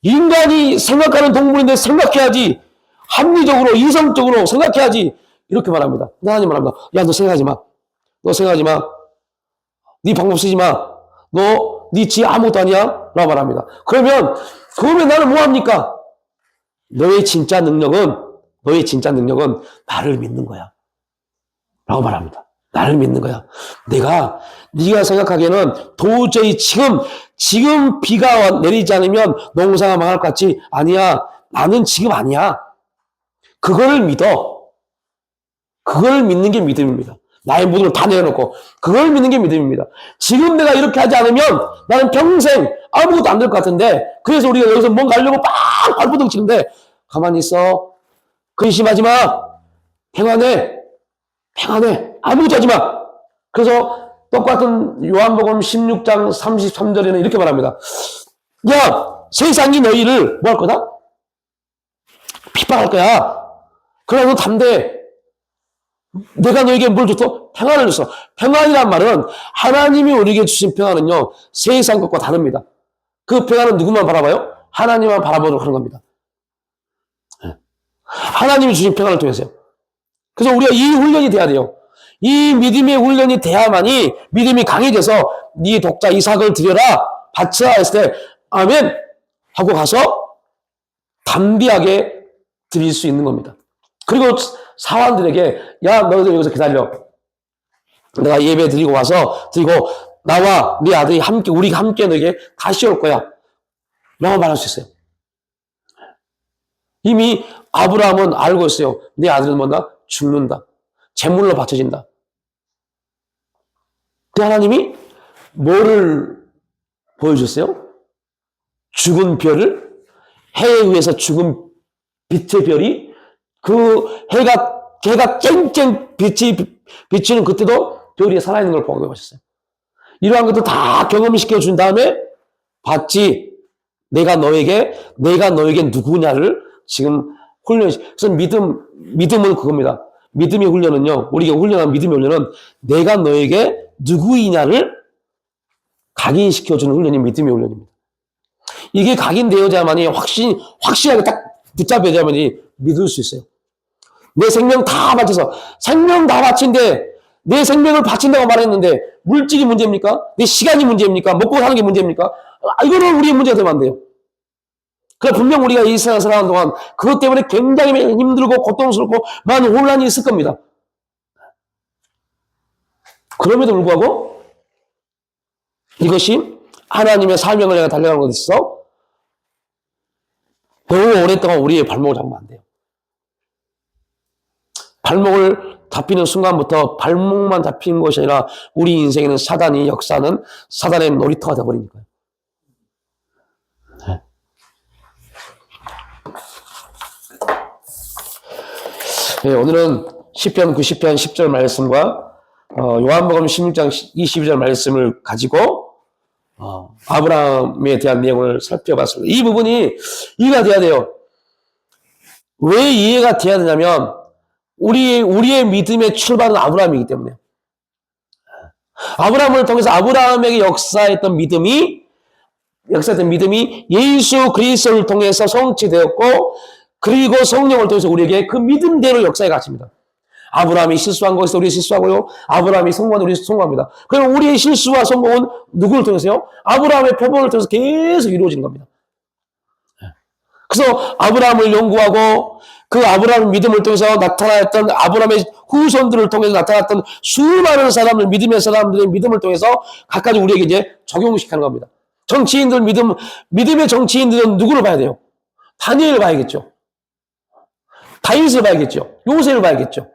인간이 생각하는 동물인데 생각해야지. 합리적으로, 이성적으로 생각해야지. 이렇게 말합니다. 하나님 말합니다. 야, 너 생각하지 마. 너 생각하지 마. 네 방법 쓰지 마. 네 지 아무것도 아니야. 라고 말합니다. 그러면 나는 뭐 합니까? 너의 진짜 능력은 나를 믿는 거야. 라고 말합니다. 나를 믿는 거야. 네가 생각하기에는 도저히 지금 비가 내리지 않으면 농사가 망할 것 같지? 아니야. 나는 지금 아니야. 그거를 믿어. 그걸 믿는 게 믿음입니다. 나의 모든 걸 다 내려놓고 그걸 믿는 게 믿음입니다. 지금 내가 이렇게 하지 않으면 나는 평생 아무것도 안 될 것 같은데 그래서 우리가 여기서 뭔가 하려고 막 발버둥 치는데 가만히 있어. 근심하지 마. 평안해. 아무것도 하지 마. 그래서 똑같은 요한복음 16장 33절에는 이렇게 말합니다. 야, 세상이 너희를 뭐 할 거다? 핍박할 거야. 그러나 너 담대해. 내가 너에게 뭘 줬어? 평안을 줬어. 평안이란 말은 하나님이 우리에게 주신 평안은요. 세상 것과 다릅니다. 그 평안은 누구만 바라봐요? 하나님만 바라보도록 하는 겁니다. 하나님이 주신 평안을 통해서요. 그래서 우리가 이 훈련이 돼야 돼요. 이 믿음의 훈련이 돼야만이 믿음이 강해져서 네 독자 이삭을 드려라 바치라 했을 때 아멘 하고 가서 담대하게 드릴 수 있는 겁니다. 그리고 사환들에게 야 너희들 여기서 기다려. 내가 예배 드리고 나와 네 아들이 우리가 함께 너에게 다시 올 거야. 라고 말할 수 있어요. 이미 아브라함은 알고 있어요. 네 아들은 뭐다? 죽는다. 제물로 바쳐진다. 그 하나님이 뭐를 보여줬어요? 죽은 별을 해에 의해서 죽은 빛의 별이 그 해가 쨍쨍 비치는 그때도 별이 살아있는 걸 보게 하셨어요. 이러한 것도 다 경험시켜 준 다음에 봤지. 내가 너에게 누구냐를 지금 훈련시. 그래서 믿음은 그겁니다. 믿음의 훈련은요, 우리가 훈련한 믿음의 훈련은 내가 너에게 누구이냐를 각인시켜주는 훈련이 믿음의 훈련입니다. 이게 각인되어야만이 확실하게 딱 붙잡혀야만이 믿을 수 있어요. 내 생명 다 바쳐서, 생명 다 바친데, 내 생명을 바친다고 말했는데, 물질이 문제입니까? 내 시간이 문제입니까? 먹고 사는 게 문제입니까? 이거는 우리의 문제가 되면 안 돼요. 그래, 분명 우리가 이 세상을 살아가는 동안 그것 때문에 굉장히 힘들고 고통스럽고 많은 혼란이 있을 겁니다. 그럼에도 불구하고 이것이 하나님의 사명을 내가 달려가는 것에 있어서 너무 오랫동안 우리의 발목을 잡으면 안 돼요. 발목을 잡히는 순간부터 발목만 잡히는 것이 아니라 우리 인생에는 사단이 역사는 사단의 놀이터가 되어버리니까요. 네. 네, 오늘은 시편 90편 10절 말씀과 요한복음 16장 22절 말씀을 가지고 아브라함에 대한 내용을 살펴봤습니다. 이 부분이 이해가 돼야 돼요. 왜 이해가 돼야 되냐면 우리의 믿음의 출발은 아브라함이기 때문에 아브라함을 통해서 아브라함에게 역사했던 믿음이 예수 그리스도를 통해서 성취되었고 그리고 성령을 통해서 우리에게 그 믿음대로 역사에 갇힙니다. 아브라함이 실수한 것에서 우리 실수하고요. 아브라함이 성공한 우리 성공합니다. 그럼 우리의 실수와 성공은 누구를 통해서요? 아브라함의 표본을 통해서 계속 이루어지는 겁니다. 그래서 아브라함을 연구하고 그 아브라함의 믿음을 통해서 나타났던 아브라함의 후손들을 통해서 나타났던 수많은 사람들, 믿음의 사람들의 믿음을 통해서 각가지 우리에게 이제 적용시키는 겁니다. 정치인들 믿음의 정치인들은 누구를 봐야 돼요? 다니엘을 봐야겠죠. 다윗을 봐야겠죠. 요셉을 봐야겠죠.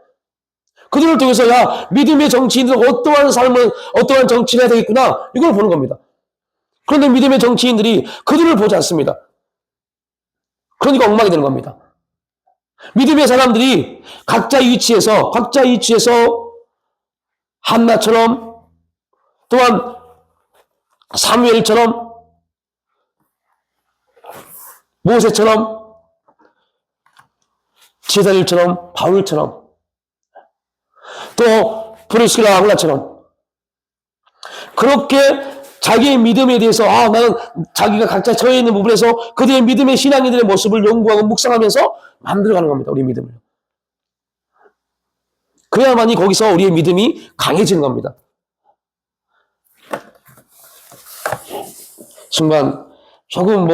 그들을 통해서 믿음의 정치인들은 어떠한 삶을 어떠한 정치를 해야 되겠구나 이걸 보는 겁니다. 그런데 믿음의 정치인들이 그들을 보지 않습니다. 그러니까 엉망이 되는 겁니다. 믿음의 사람들이 각자의 위치에서 한나처럼 또한 사무엘처럼 모세처럼 제자들처럼 바울처럼 또 브리스길라 아굴라처럼 그렇게 자기의 믿음에 대해서 나는 자기가 각자 처해 있는 부분에서 그들의 믿음의 신앙인들의 모습을 연구하고 묵상하면서 만들어가는 겁니다. 우리의 믿음을. 그래야만이 거기서 우리의 믿음이 강해지는 겁니다. 순간 조금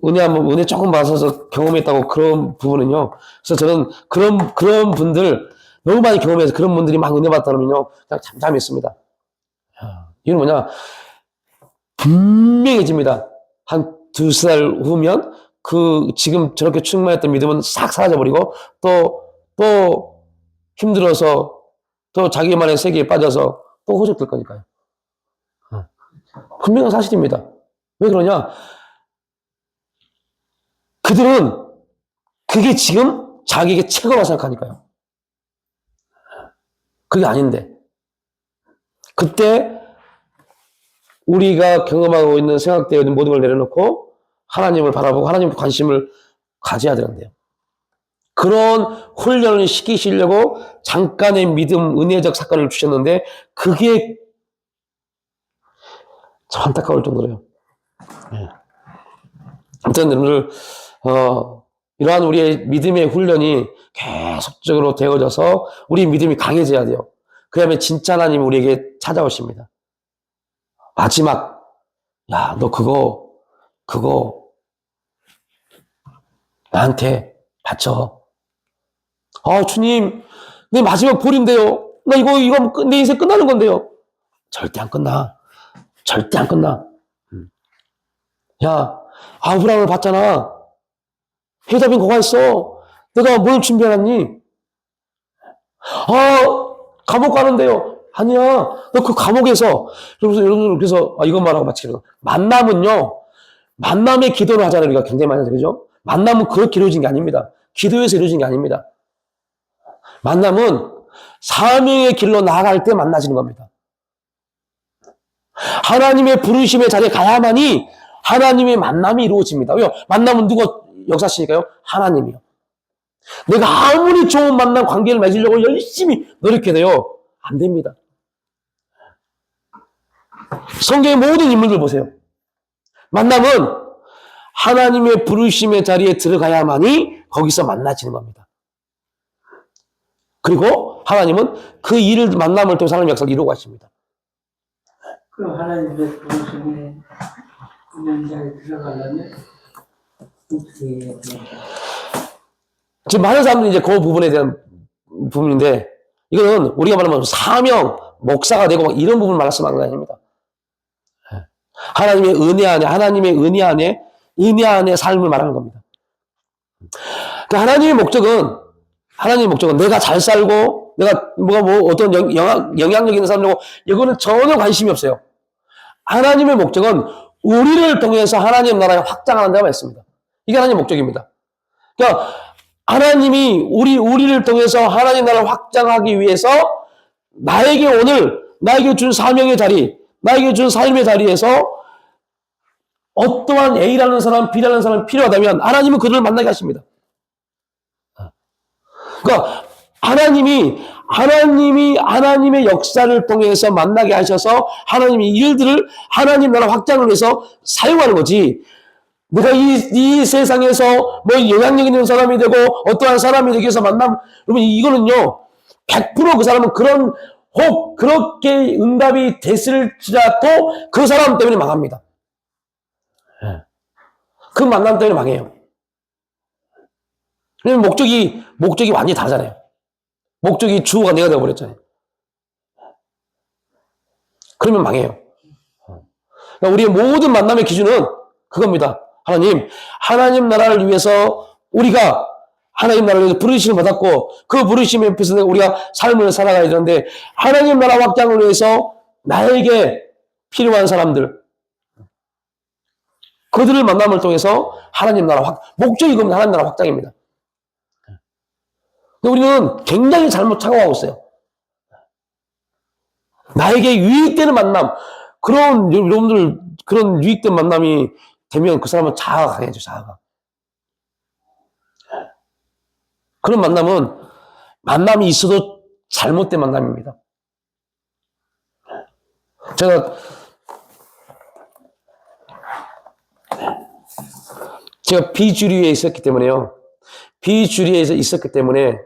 은혜 조금 받아서 경험했다고 그런 부분은요. 그래서 저는 그런 분들 너무 많이 경험해서 그런 분들이 막 은혜 받다면요 그냥 잠잠했습니다. 이건 뭐냐? 분명해집니다. 한 2살 후면 지금 저렇게 충만했던 믿음은 싹 사라져버리고 또 힘들어서 또 자기만의 세계에 빠져서 또 호적될 거니까요. 분명한 사실입니다. 왜 그러냐? 그들은 그게 지금 자기에게 최고라고 생각하니까요. 그게 아닌데. 그때 우리가 경험하고 있는 생각되어 있는 모든 걸 내려놓고 하나님을 바라보고 하나님께 관심을 가져야 되는데요. 그런 훈련을 시키시려고 잠깐의 믿음, 은혜적 사건을 주셨는데 그게 참 안타까울 정도로요. 네. 아무튼 여러분들 이러한 우리의 믿음의 훈련이 계속적으로 되어져서 우리 믿음이 강해져야 돼요. 그러면 진짜 하나님이 우리에게 찾아오십니다. 마지막 너 그거 나한테 바쳐. 주님 내 마지막 볼인데요. 나 이거 내 인생 끝나는 건데요. 절대 안 끝나. 절대 안 끝나. 아브라함을 봤잖아. 해답인 거가 있어. 내가 뭘 준비해놨니? 감옥 가는데요. 아니야. 너 그 감옥에서 여러분 그래서 이것 말하고 마치겠습니다. 만남의 기도를 하잖아요. 우리가 굉장히 많이 하죠. 그죠? 만남은 그렇게 이루어진 게 아닙니다. 기도에서 이루어진 게 아닙니다. 만남은 사명의 길로 나아갈 때 만나지는 겁니다. 하나님의 부르심의 자리에 가야만이 하나님의 만남이 이루어집니다. 왜요? 만남은 누가 역사시니까요? 하나님이요. 내가 아무리 좋은 만남 관계를 맺으려고 열심히 노력해도요, 안 됩니다. 성경의 모든 인물들 보세요. 만남은 하나님의 부르심의 자리에 들어가야만이 거기서 만나지는 겁니다. 그리고 하나님은 그 일을 만남을 통해서 하나님의 역사를 이루고 가십니다. 그 하나님의 부르심에 있는 자리에 들어가려면 어떻게 해야 돼요? 지금 많은 사람들이 이제 그 부분에 대한 부분인데, 이거는 우리가 말하면 사명, 목사가 되고 막 이런 부분을 말씀하는 게 아닙니다. 하나님의 은혜 안에, 은혜 안에 삶을 말하는 겁니다. 그 하나님의 목적은 내가 잘 살고, 내가 어떤 영향력 있는 사람 되고, 이거는 전혀 관심이 없어요. 하나님의 목적은 우리를 통해서 하나님 나라에 확장하는 데가 있습니다. 이게 하나님의 목적입니다. 그러니까 하나님이 우리를 통해서 하나님 나라를 확장하기 위해서 나에게 준 사명의 자리, 나에게 준 삶의 자리에서 어떠한 A라는 사람, B라는 사람이 필요하다면 하나님은 그들을 만나게 하십니다. 그러니까 하나님의 역사를 통해서 만나게 하셔서 하나님의 일들을 하나님 나라 확장을 위해서 사용하는 거지. 내가 이 세상에서 뭐 영향력 있는 사람이 되고 어떠한 사람이 되기 위해서 여러분 이거는요 100% 그 사람은 그렇게 응답이 됐을지라도 그 사람 때문에 망합니다. 그 만남 때문에 망해요. 왜냐면 목적이 완전히 다르잖아요. 목적이 주어가 내가 되어버렸잖아요. 그러면 망해요. 그러니까 우리의 모든 만남의 기준은 그겁니다. 하나님 나라를 위해서 우리가 하나님 나라를 위해서 부르심을 받았고 그 부르심 앞에서 우리가 삶을 살아가야 되는데 하나님 나라 확장을 위해서 나에게 필요한 사람들 그들을 만남을 통해서 목적이 그건 하나님 나라 확장입니다. 근데 우리는 굉장히 잘못 착각하고 있어요. 나에게 유익되는 만남, 여러분들 그런 유익된 만남이 되면 그 사람은 자아가 강해져, 자아가. 그런 만남이 있어도 잘못된 만남입니다. 제가 비주류에 있었기 때문에요. 비주류에 있었기 때문에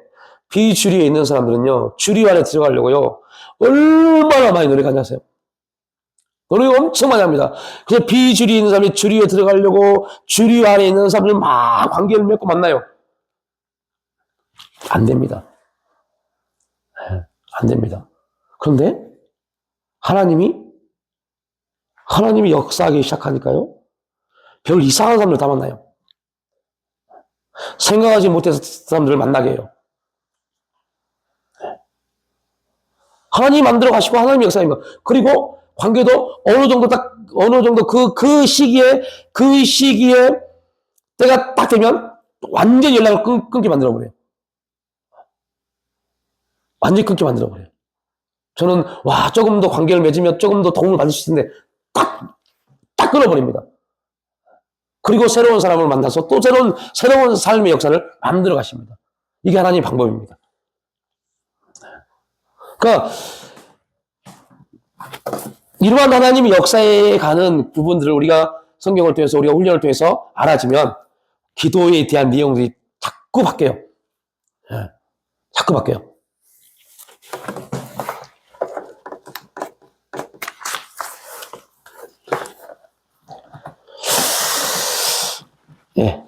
비주류에 있는 사람들은요. 주류 안에 들어가려고요. 얼마나 많이 노력하냐 하세요. 노력 엄청 많이 합니다. 그래서 비주류에 있는 사람이 주류에 들어가려고 주류 안에 있는 사람들 막 관계를 맺고 만나요. 안 됩니다. 안 됩니다. 그런데 하나님이 역사하기 시작하니까요. 별 이상한 사람들 다 만나요. 생각하지 못했던 사람들을 만나게 해요. 하나님이 만들어 가시고 하나님의 역사입니다. 그리고 관계도 어느 정도 그 시기에 때가 딱 되면 완전히 연락을 끊게 만들어버려요. 완전히 끊게 만들어버려요. 저는, 조금 더 관계를 맺으면 조금 더 도움을 받을 수 있는데 딱 끊어버립니다. 그리고 새로운 사람을 만나서 또 새로운 삶의 역사를 만들어 가십니다. 이게 하나님의 방법입니다. 그러니까, 이러한 하나님의 역사에 가는 부분들을 우리가 성경을 통해서, 우리가 훈련을 통해서 알아지면 기도에 대한 내용들이 자꾸 바뀌어요. 자꾸 바뀌어요. 예.